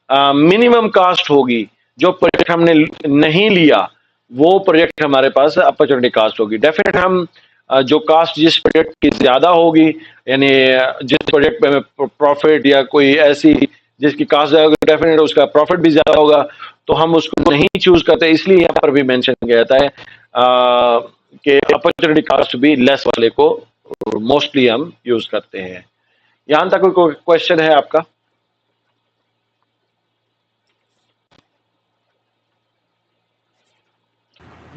मिनिमम कास्ट होगी, जो प्रोजेक्ट हमने नहीं लिया वो प्रोजेक्ट हमारे पास अपॉर्चुनिटी कास्ट होगी। डेफिनेट हम जो कास्ट जिस प्रोजेक्ट की ज्यादा होगी, यानी जिस प्रोजेक्ट में प्रॉफिट या कोई ऐसी जिसकी कास्ट ज्यादा होगी, डेफिनेट उसका प्रॉफिट भी ज्यादा होगा, तो हम उसको नहीं चूज करते। इसलिए यहाँ पर भी मेंशन किया जाता है कि अपॉर्चुनिटी कास्ट भी लेस वाले को मोस्टली हम यूज करते हैं। यहां तक कोई क्वेश्चन है आपका?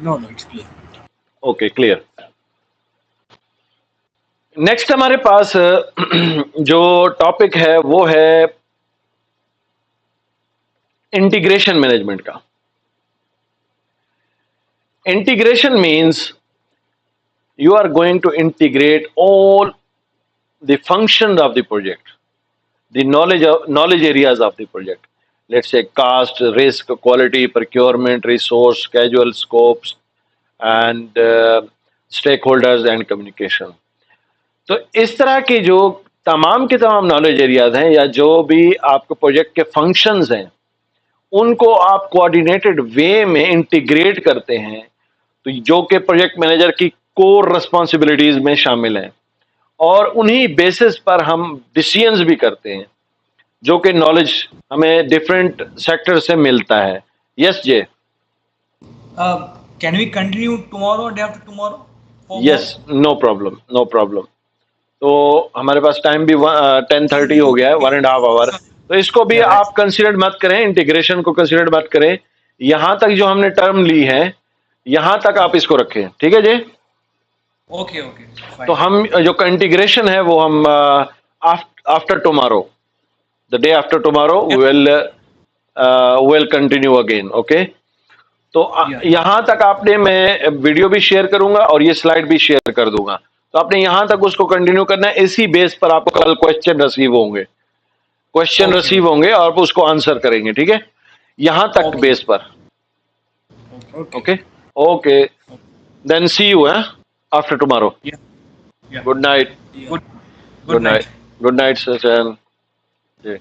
No, no, it's clear. Okay, clear. Next हमारे पास जो टॉपिक है वो है इंटीग्रेशन मैनेजमेंट का। Integration means you are going to integrate all the functions of the project, the knowledge areas of the project. Let's say cost, risk, quality, procurement, resource, schedule, scopes, and stakeholders and communication. तो इस तरह की जो तमाम के तमाम knowledge areas हैं, या जो भी आपके प्रोजेक्ट के फंक्शंस हैं, उनको आप कोऑर्डिनेटेड वे में इंटीग्रेट करते हैं, तो जो कि प्रोजेक्ट मैनेजर की कोर रिस्पॉन्सिबिलिटीज में शामिल हैं। और उन्हीं बेसिस पर हम डिसीजंस भी करते हैं, जो कि नॉलेज हमें डिफरेंट सेक्टर से मिलता है। यस जे, Can we continue tomorrow, day after tomorrow? Yes, no problem, no problem. तो हमारे पास टाइम भी 10:30 हो गया है, 1.5 आवर। तो इसको भी आप कंसिडर मत करें, इंटीग्रेशन को कंसिडर मत करें। यहां तक जो हमने टर्म ली है यहां तक आप इसको रखें, ठीक है जी? Okay okay. तो हम जो इंटीग्रेशन है वो हम after tomorrow, the day after tomorrow will continue again. Okay, तो यहां तक आपने, मैं वीडियो भी शेयर करूंगा और ये स्लाइड भी शेयर कर दूंगा, तो आपने यहां तक उसको कंटिन्यू करना है। इसी बेस पर आपको कल क्वेश्चन रिसीव होंगे, रिसीव होंगे और आप उसको आंसर करेंगे, ठीक है? यहां तक बेस पर। Okay okay, then see you after tomorrow. Good night, Good night. Good night Sachin ji.